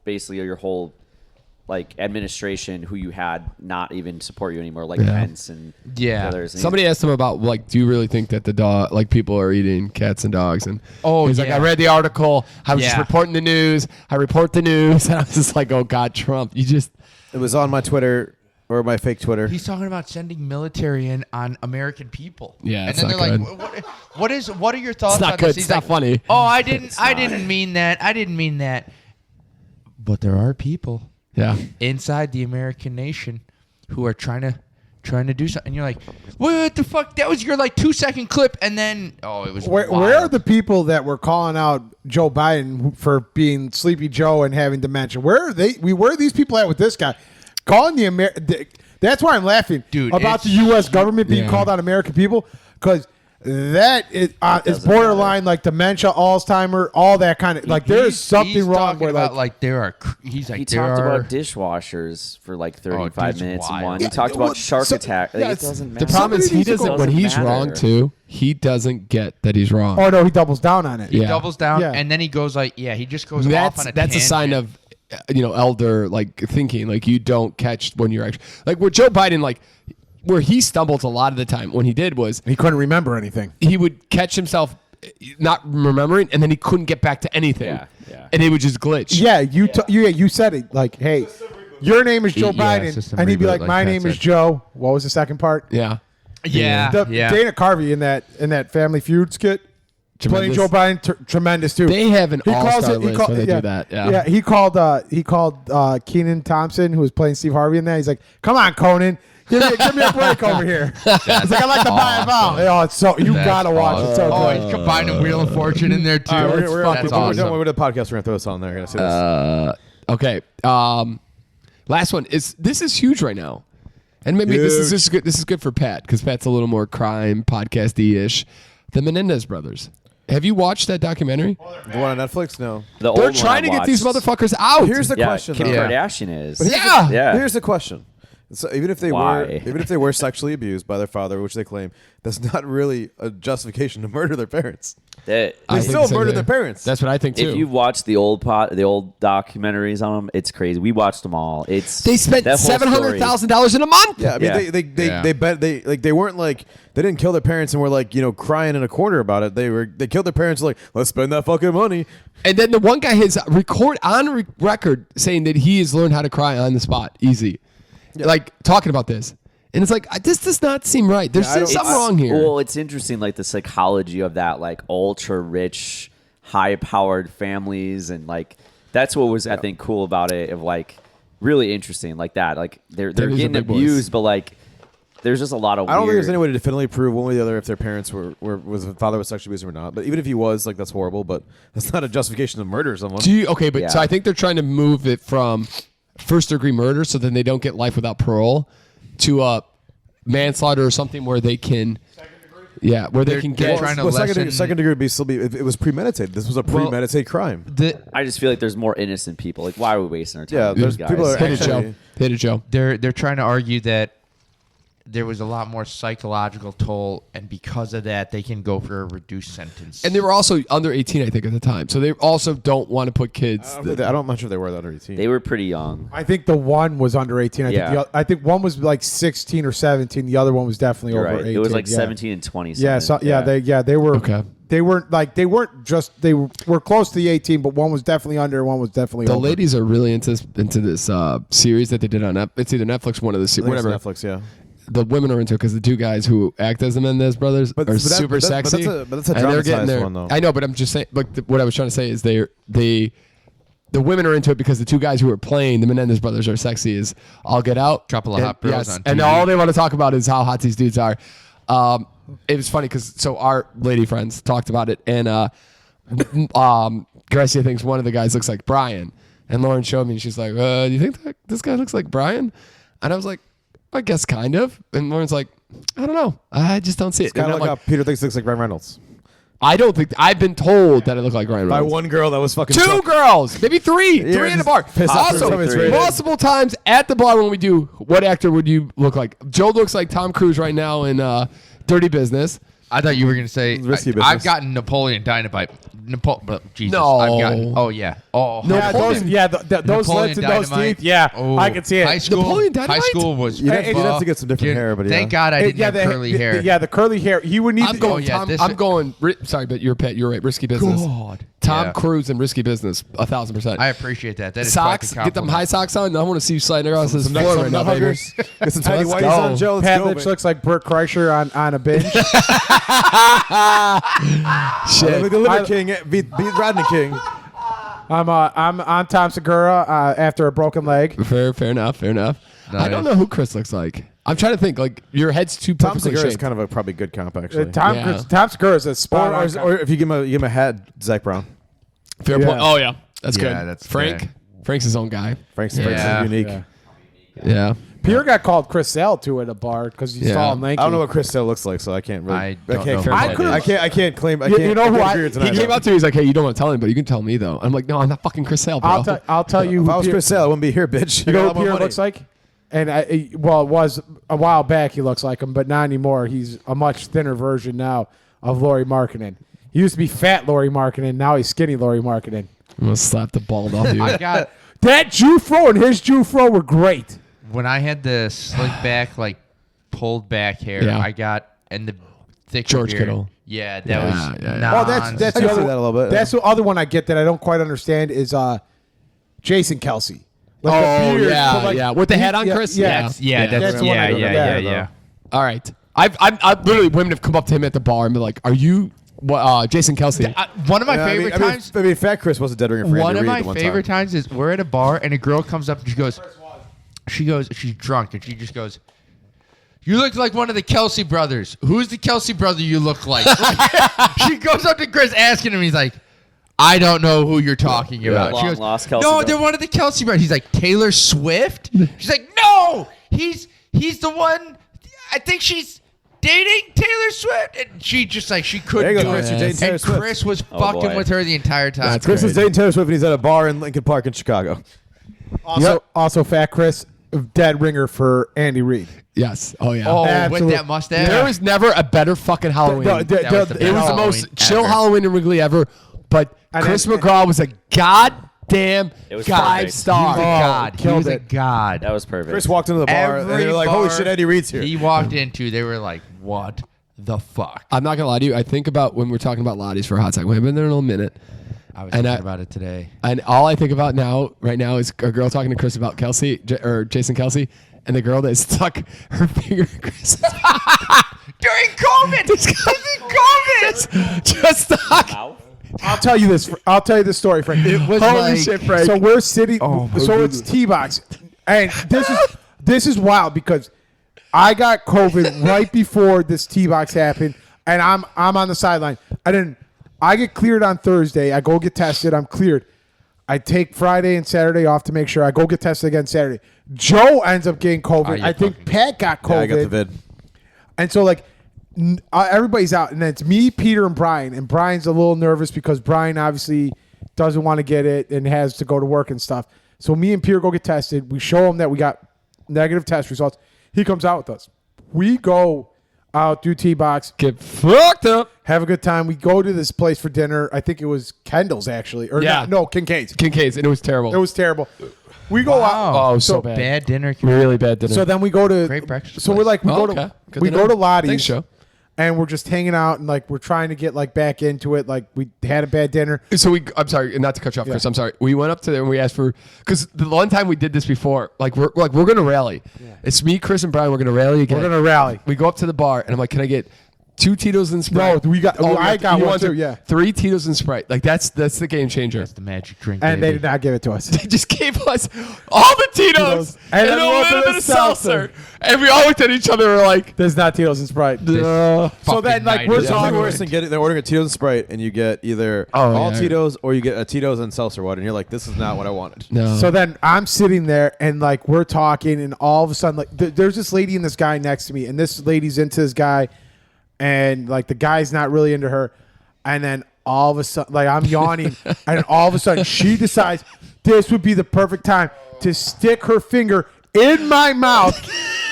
like administration, who you had, not even support you anymore, like Yeah. Pence and Yeah. others. And somebody asked him about like, do you really think that the dog like people are eating cats and dogs? And Oh, he's like, yeah. I read the article. I was just Yeah. reporting the news. I report the news, and I was just like, oh God, Trump, you just It was on my Twitter or my fake Twitter. He's talking about sending military in on American people. Yeah, and it's then not they're good. like, what are your thoughts It's not on good. this? It's He's not like, funny. Oh, I didn't mean that. I didn't mean that. But there are people yeah. inside the American nation who are trying to do something. And you're like, what the fuck? That was your like 2-second clip, and then it was. Where wild. are the people that were calling out Joe Biden for being Sleepy Joe and having dementia? Where are they? Where are these people at with this guy? Calling that's why I'm laughing, Dude, about the it's- U.S. government being Yeah. called out American people, because that is doesn't borderline like dementia, Alzheimer, all that kind of like. There is something he's wrong talking where about, like there are. He's like he there talked are. about dishwashers for like 35 dude's minutes in wild. one. He Yeah, talked well, about shark so- attack. Like, yeah, it it's- doesn't The matter. problem is Somebody needs to when doesn't he's matter. wrong too, he doesn't get that he's wrong. oh no, he doubles down on it. Yeah. doubles down, Yeah. and then he goes like, he just goes off on a That's a sign tangent. of elder like thinking, like you don't catch when you're actually like where Joe Biden like where he stumbled a lot of the time when he did was He couldn't remember anything. he would catch himself not remembering and then he couldn't get back to anything. Yeah. And it would just glitch. Yeah, you said it like, hey, your name is Joe Yeah, Biden, system and he'd be reboot, like, like my Pat name is said. Joe. What was the second part? Yeah. Yeah, Dana Carvey in that Family Feud skit playing Tremendous. Joe Biden, tremendous too. They have an He calls all-star it- he list call- when they yeah, do that. Yeah. he called Keenan Thompson, who was playing Steve Harvey in that. He's like, come on, Conan, Give me a break over here. It's like I like to buy it out. Oh, it's so you That's gotta watch it. It's so Oh, good. and combining Wheel of Fortune in there too. We're That's done awesome. with the podcast. We're gonna throw this on there. You're gonna see this. Okay. Last one is this is huge right now, and maybe this is good. This is good for Pat because Pat's a little more crime podcasty ish. The Menendez Brothers. Have you watched that documentary? The one on Netflix? No. The old They're one trying I to get these watched. motherfuckers out. Here's the Yeah, question. Kim though. Kardashian is. Yeah. Yeah. Here's the question. So even if they Why? were sexually abused by their father, which they claim, that's not really a justification to murder their parents. That- I They think still the same murdered thing. their parents. That's what I think too. if you've watched the old documentaries on them, it's crazy. We watched them all. It's They spent that whole story. $700,000 in a month. Yeah, I mean, Yeah. they bet they weren't like they didn't kill their parents and were like crying in a corner about it. They killed their parents like let's spend that fucking money. And then the one guy has record saying that he has learned how to cry on the spot, easy, like talking about this. And it's like this does not seem right. There's something wrong here. Well, it's interesting, like the psychology of that, like ultra rich, high powered families, and like that's what was I think cool about it. Of like really interesting, like that, like they're Those are getting big boys. abused, but like there's just a lot of. I don't think weird, there's any way to definitively prove one way or the other if their parents was the father was sexually abusive or not. But even if he was, like that's horrible. But that's not a justification to murder someone. So Yeah. I think they're trying to move it from first degree murder, so then they don't get life without parole, to manslaughter or something where they can. Yeah, where they can they're get. trying to Well, lessen- second degree would be still be it was premeditated. This was a premeditated crime. I just feel like there's more innocent people. Like, why are we wasting our time? Yeah, with there's these guys? people are Hit it, Joe. actually. Hit it, Joe. They're trying to argue that there was a lot more psychological toll, and because of that, they can go for a reduced sentence. And they were also under 18, I think, at the time. So they also don't want to put kids. I'm not sure they were under 18. They were pretty young. I think the one was under 18. Yeah. I think one was like 16 or 17. The other one was definitely You're over right. 18. It was like yeah. 17 and 20. Yeah, so something. they were Okay. They weren't just they were close to the 18, but one was definitely under, one was definitely The over. ladies are really into this series that they did on it's either Netflix, one of the I think it's whatever. Netflix, yeah. The women are into it because the two guys who act as the Menendez brothers But- are but that- super but that- but sexy. that's a and they're getting dramatized one, though. I know, but I'm just saying. Like what I was trying to say is the women are into it because the two guys who are playing the Menendez brothers are sexy as all get out. Couple of hot bros on and TV. all they want to talk about is how hot these dudes are. It was funny because our lady friends talked about it, and Gracia thinks one of the guys looks like Brian, and Lauren showed me, and she's like, "Do you think that this guy looks like Brian?" And I was like, "I guess kind of." And Lauren's like, "I don't know. I just don't see it." It's kind And of I'm like how Peter thinks he looks like Ryan Reynolds. I don't think I've been told that I look like Ryan By Reynolds. one girl that was fucking Two girls, maybe three in the just bar. pissed off Also, every time it's rated. multiple times at the bar when we do, what actor would you look like? Joe looks like Tom Cruise right now in Dirty Business. I thought you were going to say, Risky business. I've gotten Napoleon Dynamite. Jesus. No. I've gotten, oh, yeah. Oh, No, Yeah, those, those Napoleon lips and those Dynamite. teeth. Yeah, Oh, I can see it. High school, Napoleon Dynamite? high school was. You'd have to get some different hair, but Thank yeah. God I didn't have the curly hair. Yeah, the curly hair. He would need. I'm to, going. yeah, Tom, this I'm is- going. Sorry, but you're right. Risky Business. God. Tom Yeah. Cruise in Risky Business. 1,000%. I appreciate that. That is Socks. quite the Get them high compliment. socks on. I want to see you sliding across this floor right now, baby. Get some tiny Let's whities go. on, Joe. Let's Pat go, Lynch baby. looks like Burt Kreischer on a binge. Shit. Look at Liver King beat Rodney King. I'm on Tom Segura after a broken leg. Fair enough. I Nice. don't know who Chris looks like. I'm trying to think. Like your head's too Tom perfectly Segura is shaped. kind of a probably good comp actually. Yeah. Tom Segura is a spot on. or if you give him a hat, Zach Brown. Fair Yeah. point. Oh yeah, that's Yeah, good. that's Frank. fair. Frank's his own guy. Frank's Yeah. unique. Yeah. Yeah. Pierre got called Chris Sale too at a bar because he's Yeah. tall and lanky. I don't know what Chris Sale looks like, so I can't really. I I don't can't. know I, who couldn't- that is. I can't. I You can't. know I who can't I- agree with tonight, He came though. up to me. He's like, "Hey, you don't want to tell anybody. You can tell me though." I'm like, "No, I'm not fucking Chris Sale, bro." I'll tell you If who I was Pierre, Chris Sale, I wouldn't be here, bitch. you I got know a who lot more Pierre money. looks like? And it was a while back he looks like him, but not anymore. He's a much thinner version now of Laurie Markkinen. He used to be fat Laurie Markkinen. Now he's skinny Laurie Markkinen. I'm gonna slap the ball off you. I got, That Jufro and his Jufro were great. when I had the slick back, like pulled back hair, Yeah. I got, and the thick George beard. Kittle. Yeah, that Yeah, was. yeah, yeah. Oh, that's I the can see other that a little bit. That's the other one I get that I don't quite understand is Jason Kelsey. Like the Oh, beard, yeah, but like- yeah. With the hat on, Chris? Yeah, Yeah. That's, yeah, that's, That's the one I yeah, go yeah, with yeah, there, yeah. All right. I've literally women have come up to him at the bar and been like, "Are you Jason Kelsey?" One of my Yeah, favorite times. I mean, Fat Chris was a dead ringer for One Andy of Reid my the one favorite time. times is we're at a bar and a girl comes up and she goes, she's drunk and she just goes, You look like one of the Kelsey brothers. Who's the Kelsey brother you look like? She goes up to Chris asking him. He's like, I don't know who you're talking about. She goes, Long-lost Kelsey no, brother. they're one of the Kelsey brothers. He's like, Taylor Swift? She's like, no, he's the one. I think she's dating Taylor Swift. And she just like, she couldn't There you do go, it. Chris, you're dating Taylor And Swift. Chris was Oh, fucking boy. with her the entire time. That's Chris is great. dating Taylor Swift, and he's at a bar in Lincoln Park in Chicago. Also, Fat Chris, dead ringer for Andy Reid. Yes. Oh yeah. Oh, with Absolute- that mustache? There was never a better fucking Halloween. No, it That was the was the Halloween most chill ever. Halloween in Wrigley ever. But And Chris then- McGraw was a goddamn It was 5 perfect. star. He was a god. He killed was a it. god. That was perfect. Chris walked into the bar, and they were like, "Holy bar shit, Eddie Reed's here." He walked into, they were like, what the fuck? I'm not gonna lie to you. I think about when we're talking about Lottie's for a hot second. We haven't been there in a minute. I was And thinking I- about it today. And all I think about right now is a girl talking to Chris about Jason Kelsey, and the girl that stuck her finger in Chris. During COVID! Just stuck. Mouth? I'll tell you this. I'll tell you this story, Frank. It was Holy like, shit, Frank. So we're sitting. Oh, my so it's T-Box, and this is wild because I got COVID right before this T-Box happened, and I'm on the sideline. And then I get cleared on Thursday. I go get tested. I'm cleared. I take Friday and Saturday off to make sure. I go get tested again Saturday. Joe ends up getting COVID. you I think fucking- Pat got COVID. Yeah, I got the vid. And so, like, everybody's out, and it's me, Peter, and Brian. And Brian's a little nervous because Brian obviously doesn't want to get it and has to go to work and stuff. So me and Peter go get tested. We show him that we got negative test results. He comes out with us. We go out, do T-Box, Get fucked up. have a good time. We go to this place for dinner. I think it was Kendall's, actually. Or Yeah. no, Kincaid's. Kincaid's, and it was terrible. It was terrible. We go out. Oh, so bad. Bad dinner. Really bad dinner. So then we go to Great breakfast So we're place. like we Oh, go to okay. Good we to go know. to Lottie's. Thanks, Joe. And we're just hanging out and like we're trying to get like back into it. Like we had a bad dinner. So I'm sorry, not to cut you off, Chris. Yeah. I'm sorry. We went up to there and we asked for, because the one time we did this before, we're gonna rally. It's me, Chris, and Brian. We're gonna rally again. We're gonna rally. We go up to the bar and I'm like, can I get 2 Tito's and Sprite? No, we got- I got you one want too, to- yeah. 3 Tito's and Sprite. Like that's the game changer. That's the magic drink. And they baby. did not give it to us. They just gave us all the Tito's And and then a little bit of seltzer. And we all looked at each other and were like, There's not Tito's and Sprite. "Duh." So then like night we're is There's nothing talking. worse than they're ordering a Tito's and Sprite, and you get either all yeah. Tito's or you get a Tito's and seltzer water, and you're like, this is not what I wanted. No. So then I'm sitting there and like we're talking and all of a sudden like there's this lady and this guy next to me and this lady's into this guy and like the guy's not really into her and then all of a sudden like I'm yawning and all of a sudden she decides this would be the perfect time to stick her finger in my mouth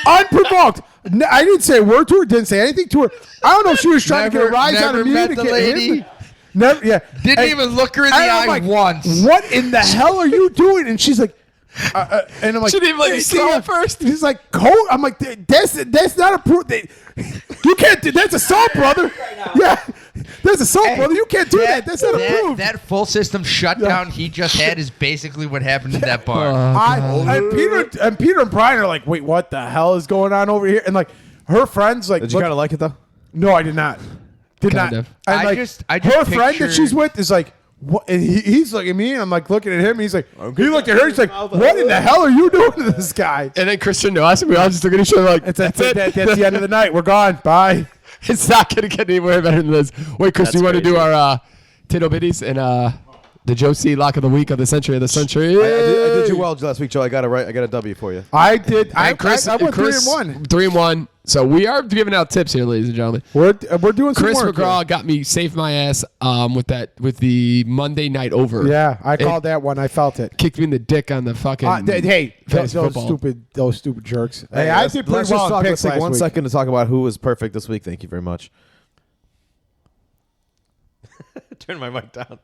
unprovoked. I didn't say a word to her, didn't say anything to her. I don't know if she was trying to get a rise out of me. Never met to the get hit lady? me. Never, yeah. Didn't And- even look her in the and I'm eye like, once. What in the hell are you doing? And she's like, and I'm like, She didn't even let you see yeah. it first? He's like, coat. I'm like, that's not approved. You can't do. That's assault, brother. Yeah, that's assault, brother. You can't do that. That's not approved. That full system shutdown he just had is basically what happened in that bar. And Peter and Brian are like, wait, what the hell is going on over here? And like, her friends like, Did you look- kind of like it though? no, I did not. Did Kind not. of. And I like, just her friend that pictured- she's with is like, what? And he's looking at me, and I'm like looking at him. And he's like, he looked at her. He's like, what in the hell are you doing to this guy? And then Christian knew us, and we all just looked at each other like, That's it. that's the end of the night. We're gone. Bye. It's not going to get any way better than this. Wait, Chris, do you want to do crazy. our Tito Biddies and the Joe C. Lock of the Week of the Century of the Century? I did you well last week, Joe. I got it right. I got a W for you. I did. I And Chris, went and Chris, 3-1. 3-1. So we are giving out tips here, ladies and gentlemen. We're doing some Chris work McGraw got me saved my ass with the Monday night over. here. Yeah, I It called that one. I felt it. kicked me in the dick on the fucking. Hey, fantasy those football. stupid jerks. Hey, I did pretty let's well just on talk, picks let's take last 1 week. second to talk about who was perfect this week. Thank you very much. Turn my mic down.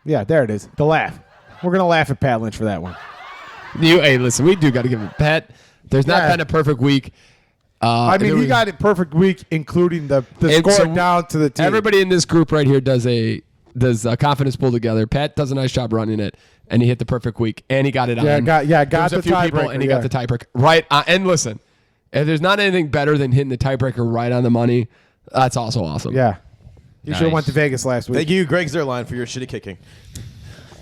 Yeah, there it is. The laugh. We're gonna laugh at Pat Lynch for that one. Hey, listen, we do got to give it Pat. There's not Yeah. been a perfect week. I mean, he got it perfect week, including the And score so down to the team. Everybody in this group right here does a confidence pull together. Pat does a nice job running it, and he hit the perfect week, and he got it Yeah, on. got There was the a few people, tiebreaker, and he yeah. got the tiebreaker right. And listen, if there's not anything better than hitting the tiebreaker right on the money, that's also awesome. Yeah, you should have Nice. went to Vegas last week. Thank you, Greg Zerline, for your shitty kicking.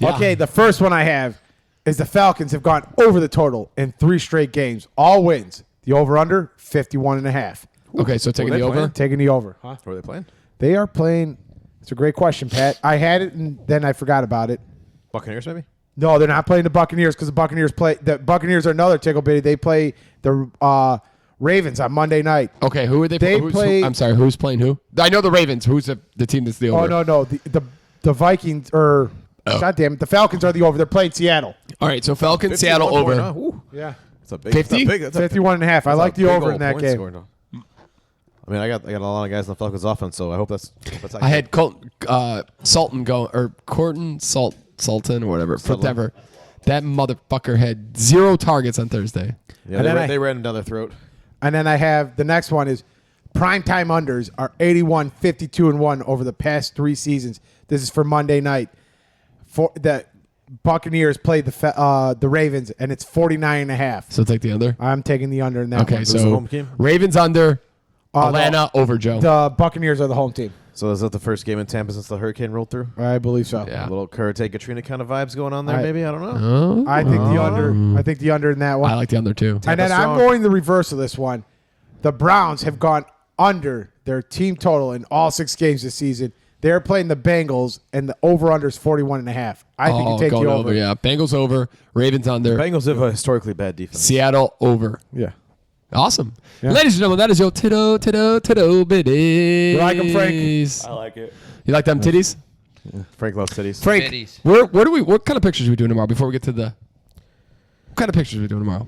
Yeah. Okay, the first one I have is the Falcons have gone over the total in 3 straight games. All wins. The over-under, 51.5. Okay, so taking they the over. playing? Taking the over. Huh? Who are they playing? They are playing. It's a great question, Pat. I had it, and then I forgot about it. Buccaneers, maybe? No, they're not playing the Buccaneers because the Buccaneers are another tickle bitty. They play the Ravens on Monday night. Okay, who are they? They play- I'm sorry, who's playing who? I know the Ravens. Who's the team that's the over? Oh no, the Vikings or God damn it, the Falcons are the over. They're playing Seattle. All right, so Falcons, Seattle 51 over. point, huh? Ooh. Yeah, It's a big 50? That's a 51.5. I like the big over old in that point game. scoring. I mean, I got a lot of guys in the Falcons offense, so I hope that's I had Sultan go or Sultan or whatever for Sutler. Denver. That motherfucker had 0 targets on Thursday. Yeah, And then they ran down their throat. And then I have the next one is primetime unders are 81, 52, and 1 over the past 3 seasons. This is for Monday night. For the Buccaneers played the Ravens, and it's 49.5. So take the under. I'm taking the under in that Okay, one. Who's the so home team? Ravens under, Uh, Atlanta over, Joe. The Buccaneers are the home team. So is that the first game in Tampa since the hurricane rolled through? I believe so. Yeah. A little Hurricane Katrina kind of vibes going on there, I- maybe? I don't know. I think the under. I think the under in that one. I like the under too. And then I'm strong. going the reverse of this one. The Browns have gone under their team total in all 6 games this season. They're playing the Bengals, and the over-under is 41.5. I think you take going the over. Yeah, Bengals over, Ravens under, Bengals have a historically bad defense. Seattle over. Yeah. Awesome. Yeah. Ladies and gentlemen, that is your titto bitties. You like 'em, Frank? I like it. You like them titties? Frank loves cities. Frank, Titties. what kind of pictures are we doing tomorrow before we get to the what kind of pictures are we doing tomorrow?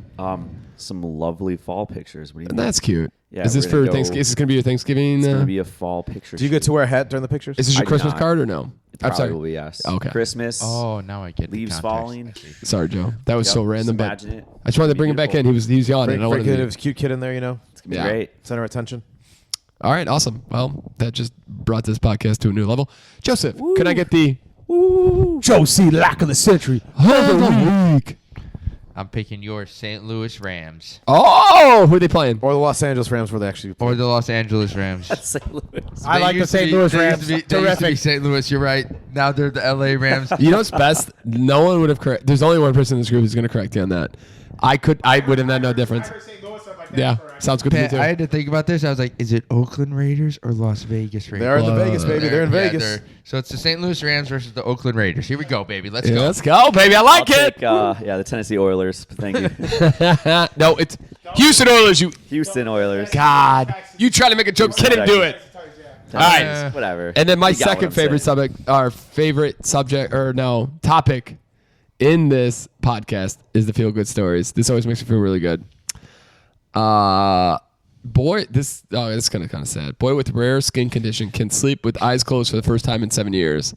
Some lovely fall pictures. What do you mean? That's cute. Yeah, is this we're for gonna go- Thanksgiving? Is this going to be your Thanksgiving? It's gonna be a fall picture. Do you get to wear a hat during the pictures? Is this your I do Christmas not. card or no? I'm sorry. Probably yes. Okay. Christmas. Oh, now I get the Leaves context. falling. I see. Sorry, Joe. That was Yep, so just random, but imagine it. I just wanted to bring him back in. He was yawning. Frank, and I wanted Frank to- was a cute kid in there, you know? It's gonna be Yeah. great. Center of attention. All right, awesome. Well, that just brought this podcast to a new level. Joseph, can I get the Joe C. Lock of the Century. of the week? I'm picking your St. Louis Rams Oh, who are they playing? Or the Los Angeles Rams where they actually or the Los Angeles Rams. St. Louis. I They like the used to St. be- Louis they Rams. used to be- They used to be Terrific. St. Louis. You're right. Now they're the LA Rams. You know what's best? No one would have correct. There's only one person in this group who's going to correct you on that. I would have known no difference. Yeah, sounds good to me Pat, too. I had to think about this. I was like, is it Oakland Raiders or Las Vegas Raiders? They're in the Vegas, baby. They're in Vegas. So it's the St. Louis Rams versus the Oakland Raiders. Here we go, baby. Let's Yeah, go. let's go, baby. I like I'll it. take, the Tennessee Oilers. Thank you. No, it's Houston Oilers. You Houston Oilers. God, you trying to make a joke? Couldn't do it. All right. Whatever. And then my You got what second I'm saying. favorite subject, our favorite subject, or no, topic in this podcast is the feel good stories. This always makes me feel really good. Boy, this is kind of sad. Boy with rare skin condition can sleep with eyes closed for the first time in 7 years.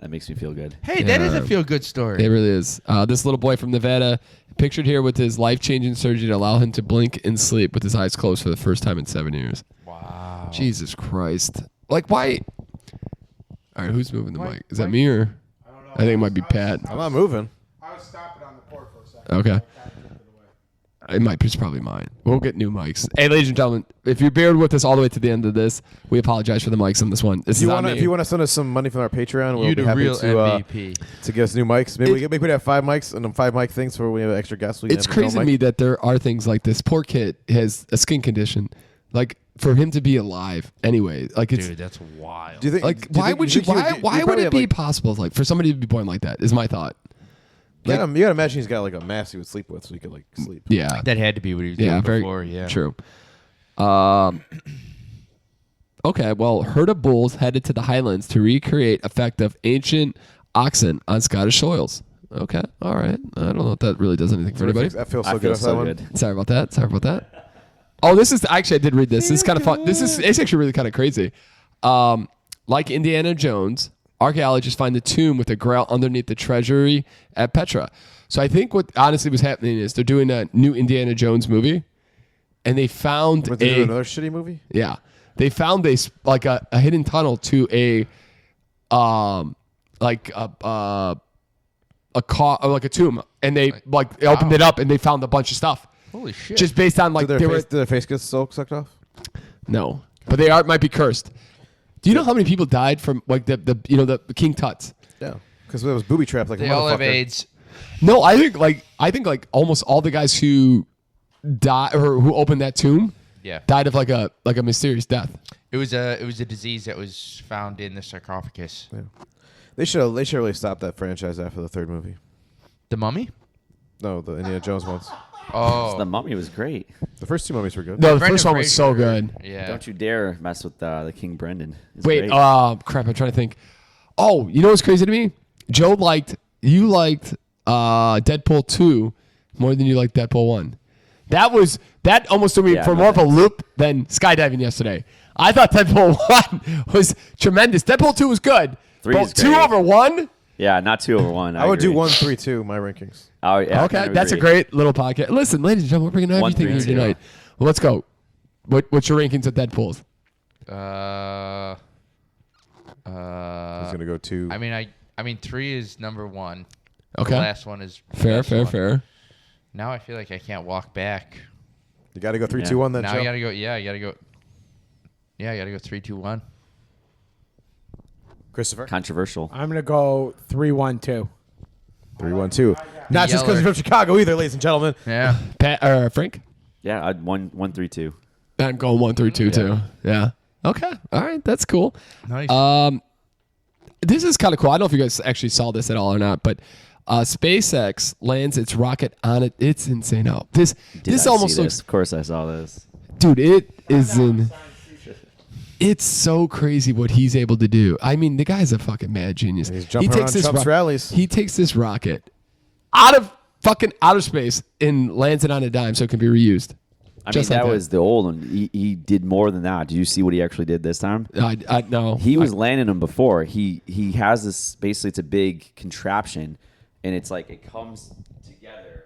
That makes me feel good. Hey, that is Yeah. a feel-good story. It really is. This little boy from Nevada, pictured here with his life-changing surgery to allow him to blink and sleep with his eyes closed for the first time in 7 years. Wow. Jesus Christ! Like why? All right, who's moving the Why- mic? Is that me or? I think it might be Pat. I'm not moving. I was stopping on the port for a second. Okay. It might be probably mine. We'll get new mics. Hey, ladies and gentlemen, if you're beared with us all the way to the end of this, we apologize for the mics on this one. This If you is want on to, me. if you want to send us some money from our Patreon, we'll You be the happy real to MVP. to get us new mics. Maybe we could have 5 mics and then 5 mic things for when we have extra guests. We can It's have no crazy to mic. me that there are things like this. Poor kid has a skin condition. Like for him to be alive anyway. Like it's Dude, that's wild. Do you think? like do you why think- would do you think why would- why you'd would probably it have, be like, possible like for somebody to be born like that is my thought. You gotta imagine he's got like a mask he would sleep with, so he could like sleep. Yeah. That had to be what he was Yeah, doing very before. Yeah. true. Okay, well, herd of bulls headed to the Highlands to recreate effect of ancient oxen on Scottish soils. Okay, all right. I don't know if that really does anything for anybody. That feels so I good. feel off that so one. good. Sorry about that. Oh, this is actually I did read this. This is kind of fun. It's actually really kind of crazy. Like Indiana Jones, archaeologists find the tomb with the grail underneath the treasury at Petra. So I think what honestly was happening is they're doing a new Indiana Jones movie, and they found Weren't they doing another shitty movie? they found a hidden tunnel to a tomb, and they opened it up and they found a bunch of stuff Holy shit. just based on like Did they were their face get sucked off? no, but might be cursed. Do you know how many people died from like the King Tuts? Yeah, because it was booby trapped like a they all have motherfucker. AIDS. No, I think like almost all the guys who died or who opened that tomb died of like a mysterious death. It was a disease that was found in the sarcophagus. Yeah. They should really stop that franchise after the third movie. The Mummy? No, the Indiana Jones ones. The Mummy was great. The first two mummies were good. No, the Brendan first one was so good. Yeah. Don't you dare mess with the King Brendan. It's Wait, great. crap! I'm trying to think. Oh, you know what's crazy to me? You liked Deadpool 2 more than you liked Deadpool 1. That almost threw me Yeah, for no, more of a that's- loop than skydiving yesterday. I thought Deadpool 1 was tremendous. Deadpool 2 was good. 3 but is 2 great. over 1? Yeah, not 2 over 1. I would do agree. 1, 3, 2. My rankings. Oh, yeah, I Okay, kind of that's a agree. great little podcast. Listen, ladies and gentlemen, we're bringing 1, everything 3, here and 2. tonight. Well, let's go. What's your rankings of Deadpools? I was gonna go 2. I mean 3 is number 1. Okay. The last one is the Fair, best fair, one. fair. Now I feel like I can't walk back. You got to go 3, Yeah. 2, 1. Then Now Joe. I gotta go. Yeah, I gotta go. Yeah, I gotta go 3, 2, 1. Christopher. Controversial. I'm gonna go 3-1-2. 3, 1, 2. Not just because Yeller. you're from Chicago either, ladies and gentlemen. Yeah. Pat Frank? Yeah, I'd 1, 3, 2. I'm going 1 through 2 too. Yeah. Okay. All right. That's cool. Nice. This is kind of cool. I don't know if you guys actually saw this at all or not, but SpaceX lands its rocket on it. It's insane out. This Did I almost see looks, this? Of course I saw this. dude. It is in. It's so crazy what he's able to do. I mean, the guy's a fucking mad genius. He's jumping around Trump's rallies. He takes this rocket out of fucking outer space and lands it on a dime so it can be reused. I mean, Just like that that. was the old one. He did more than that. Did you see what he actually did this time? I no. He was landing them before. He has this, basically it's a big contraption, and it's like it comes together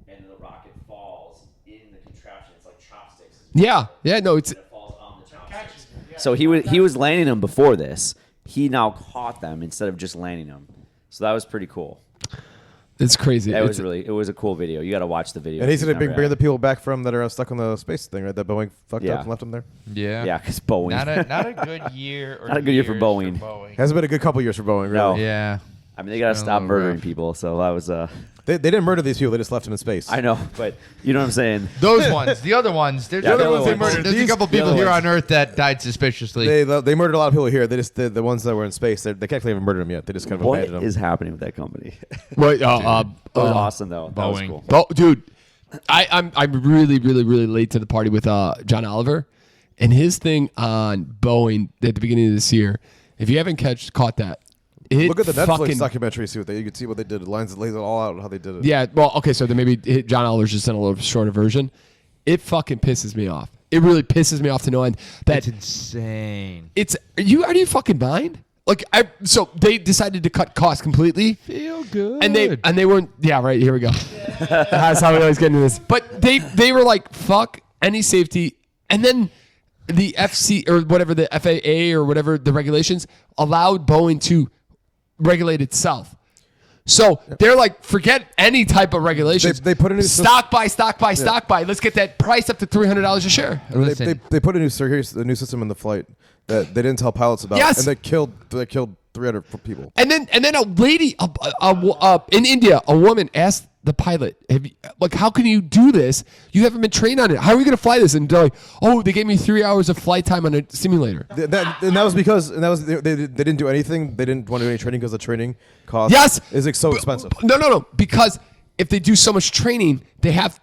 and the rocket falls in the contraption. It's like chopsticks. Yeah. No. It's It falls on the chopsticks. So he was landing them before this. He now caught them instead of just landing them. So that was pretty cool. crazy. That It's- it was a cool video. You got to watch the video. And he's if gonna you've bring never the people back from that are stuck on the space thing, right? That Boeing fucked Yeah. up and left them there. yeah. Yeah, because Boeing. Not a good year. Or Not a good year for years Boeing. Hasn't been a good couple years for Boeing, really. No. Yeah. I mean, they got to Been a stop little murdering rough. people. So that was They didn't murder these people; they just left them in space. I know, but you know what I'm saying. Those ones. The other ones. There's Yeah, a the couple other people- ones. There's a couple The people other here ones. on Earth that died suspiciously. They murdered a lot of people here. They just the ones that were in space. They technically haven't murdered them yet. They just kind of What abandoned them. is happening with that company? Wait, It was awesome though. That was Boeing. cool. Oh, dude, I'm really late to the party with John Oliver, and his thing on Boeing at the beginning of this year. If you haven't caught that, Look at the Netflix fucking, documentary. See what you can see what they did. It lays it all out how they did it. Yeah, well, okay, so then maybe John Oliver's just in a little shorter version. It fucking pisses me off. It really pisses me off to no end that It's insane. it's are you fucking mind? Like so they decided to cut costs completely. Feel good. And they weren't. Yeah, right. Here we go. That's how we always get into this. But they were like, fuck any safety, and then the FC or whatever the FAA or whatever the regulations allowed Boeing to regulate itself. So they're like, forget any type of regulations. They put a new stock buy. Let's get that price up to $300 a share. Listen, They put a new system in the flight that they didn't tell pilots about. Yes. And they killed 300 people. And then a lady in India, a woman asked the pilot, how can you do this? You haven't been trained on it. How are we going to fly this? And they're like, oh, they gave me 3 hours of flight time on a simulator. That was because they didn't do anything. They didn't want to do any training because the training cost Yes, is like so expensive. No, because if they do so much training, they have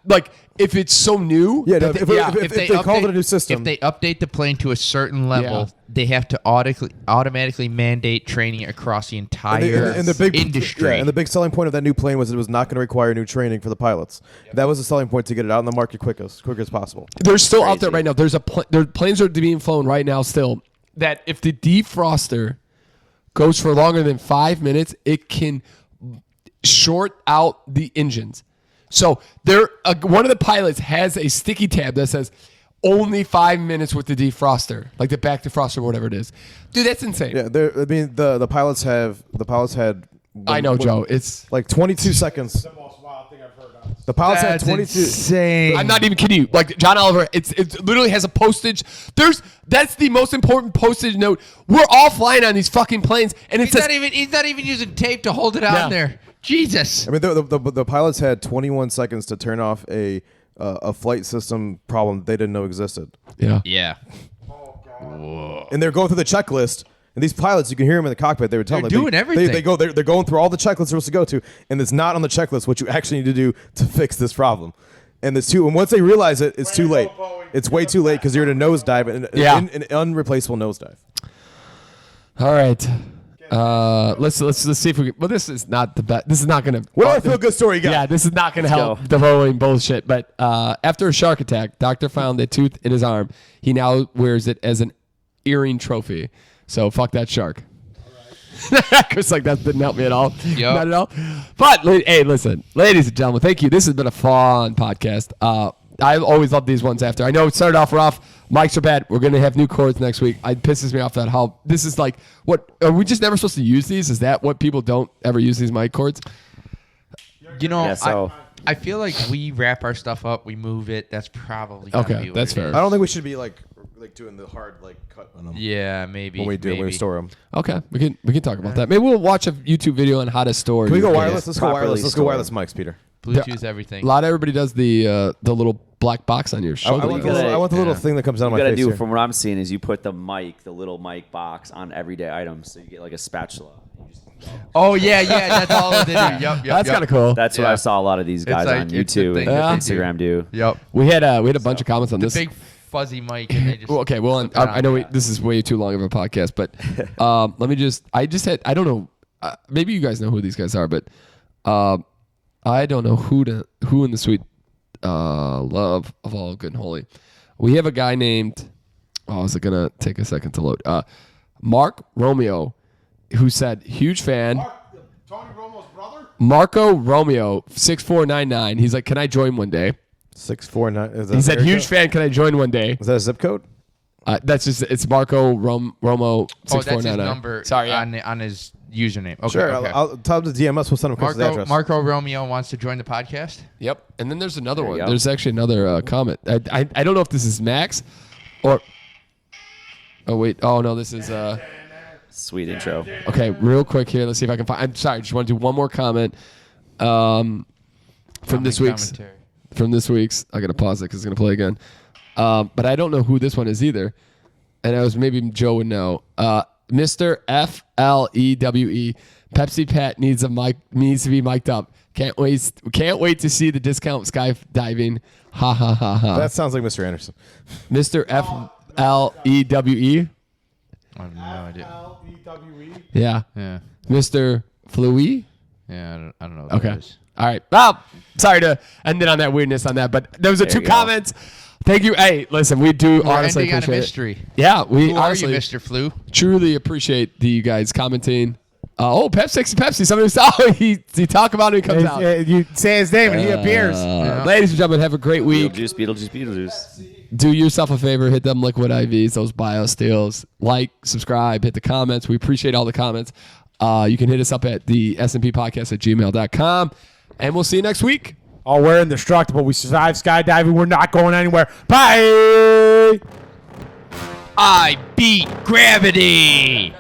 if it's so new. Yeah, no, that if they called it a new system. If they update the plane to a certain level, Yeah. they have to automatically mandate training across the entire and the big industry. Yeah, and the big selling point of that new plane was it was not going to require new training for the pilots. That was the selling point to get it out in the market quick as possible. They're still out there Crazy. right now. There planes are being flown right now still. That if the defroster goes for longer than 5 minutes, it can short out the engines. So one of the pilots has a sticky tab that says only 5 minutes with the defroster, like the back defroster or whatever it is. Dude, that's insane. Yeah, the pilots had. I know, Joe. It's like 22 seconds. The most wild thing I've heard of. The pilots That's had 22. insane. I'm not even kidding you. Like John Oliver, it literally has a postage. That's the most important postage note. We're all flying on these fucking planes, and it He's says not even using tape to hold it Yeah. on there. Jesus. I mean, the pilots had 21 seconds to turn off a flight system problem they didn't know existed. Yeah. Yeah. And they're going through the checklist. And these pilots, you can hear them in the cockpit. They were telling They're them, doing everything. They're going through all the checklists they're supposed to go to, and it's not on the checklist what you actually need to do to fix this problem. And and once they realize it, it's too late. It's way too late because you're in a nosedive, an unreplaceable nosedive. All right. Let's see if we can. Well, this is not the best. This is not going to. What other feel good story you got? Yeah, this is not going to help go. the rolling bullshit. But after a shark attack, doctor found a tooth in his arm. He now wears it as an earring trophy. So fuck that shark. Chris, like, that didn't help me at all. Yep. Not at all. But hey, listen, ladies and gentlemen, thank you. This has been a fun podcast. I always love these ones after. I know it started off rough. Mics are bad. We're gonna have new cords next week. It pisses me off that how this is like. What are we just never supposed to use these? Is that what people don't ever use these mic cords? You know, Yeah, so- I feel like we wrap our stuff up, we move it. That's probably gotta Okay, be what that's it fair. is. I don't think we should be like doing the hard cut on them Yeah, maybe. when we store them. Okay, we can talk about that. Maybe we'll watch a YouTube video on how to store. Can we go your wireless? kids. Let's go Properly wireless. Let's go stored. wireless mics, Peter. Bluetooth, everything. A lot of everybody does the little black box on your I shoulder. want gotta- the little yeah. thing that comes out of You my gotta face do here. from what I'm seeing is you put the little mic box on everyday items, so you get like a spatula. You just- Oh yeah, that's all they do. Yep. That's kind of cool. That's what Yeah. I saw a lot of these guys like- on it's the YouTube thing and that they Instagram do. Yep. We had a bunch of comments on The this. big fuzzy mic, and they just. Well, okay, well, I know this is way too long of a podcast, but let me I don't know, maybe you guys know who these guys are, but I don't know who in the sweet love of all good and holy. We have a guy named, is it going to take a second to load? Mark Romeo, who said, huge fan. Tony Romo's brother? Marco Romeo, 6499. He's like, can I join one day? 649. Is that He said, area huge code? fan, can I join one day? Is that a zip code? That's just, it's Marco Romo Oh, that's his 6499. number. Sorry, yeah. on his username. Okay. Sure. Okay. I'll tell him to DM us. We'll send him Chris's address. Marco Romeo wants to join the podcast. Yep. And then there's another There you one. go. There's actually another comment. I don't know if this is Max or. Oh, wait. Oh, no. This is. Sweet intro. Okay. Real quick here. Let's see if I can find. I'm sorry. I just want to do one more comment. From this week's. Commentary. From this week's. I got to pause it because it's going to play again. But I don't know who this one is either. And I was maybe Joe would know. Mr. FLEWE. Pepsi Pat needs to be mic'd up. Can't wait to see the discount skydiving. Ha ha ha ha. That sounds like Mr. Anderson. Mr. FLEWE. I have no idea. L-E-W-E. Yeah. Yeah. Mr. Flui. Yeah. I don't know. What Okay. that is. All right. Well, sorry to end it on that weirdness on that, but those are There two you go. comments. Thank you. Hey, listen, we do We're honestly ending on a appreciate it. mystery. Yeah, we Who honestly are you, Mr. Flu? truly appreciate you guys commenting. Pepsi. Somebody saw he talk about it, he comes out. You say his name and he appears. Ladies and gentlemen, have a great week. Beetlejuice. Do yourself a favor, hit them liquid IVs, those bio steals. Like, subscribe, hit the comments. We appreciate all the comments. You can hit us up at the S&P podcast at gmail.com. And we'll see you next week. Oh, we're indestructible. We survived skydiving. We're not going anywhere. Bye. I beat gravity.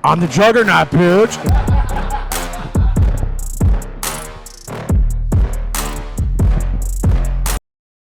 I'm the juggernaut, bitch.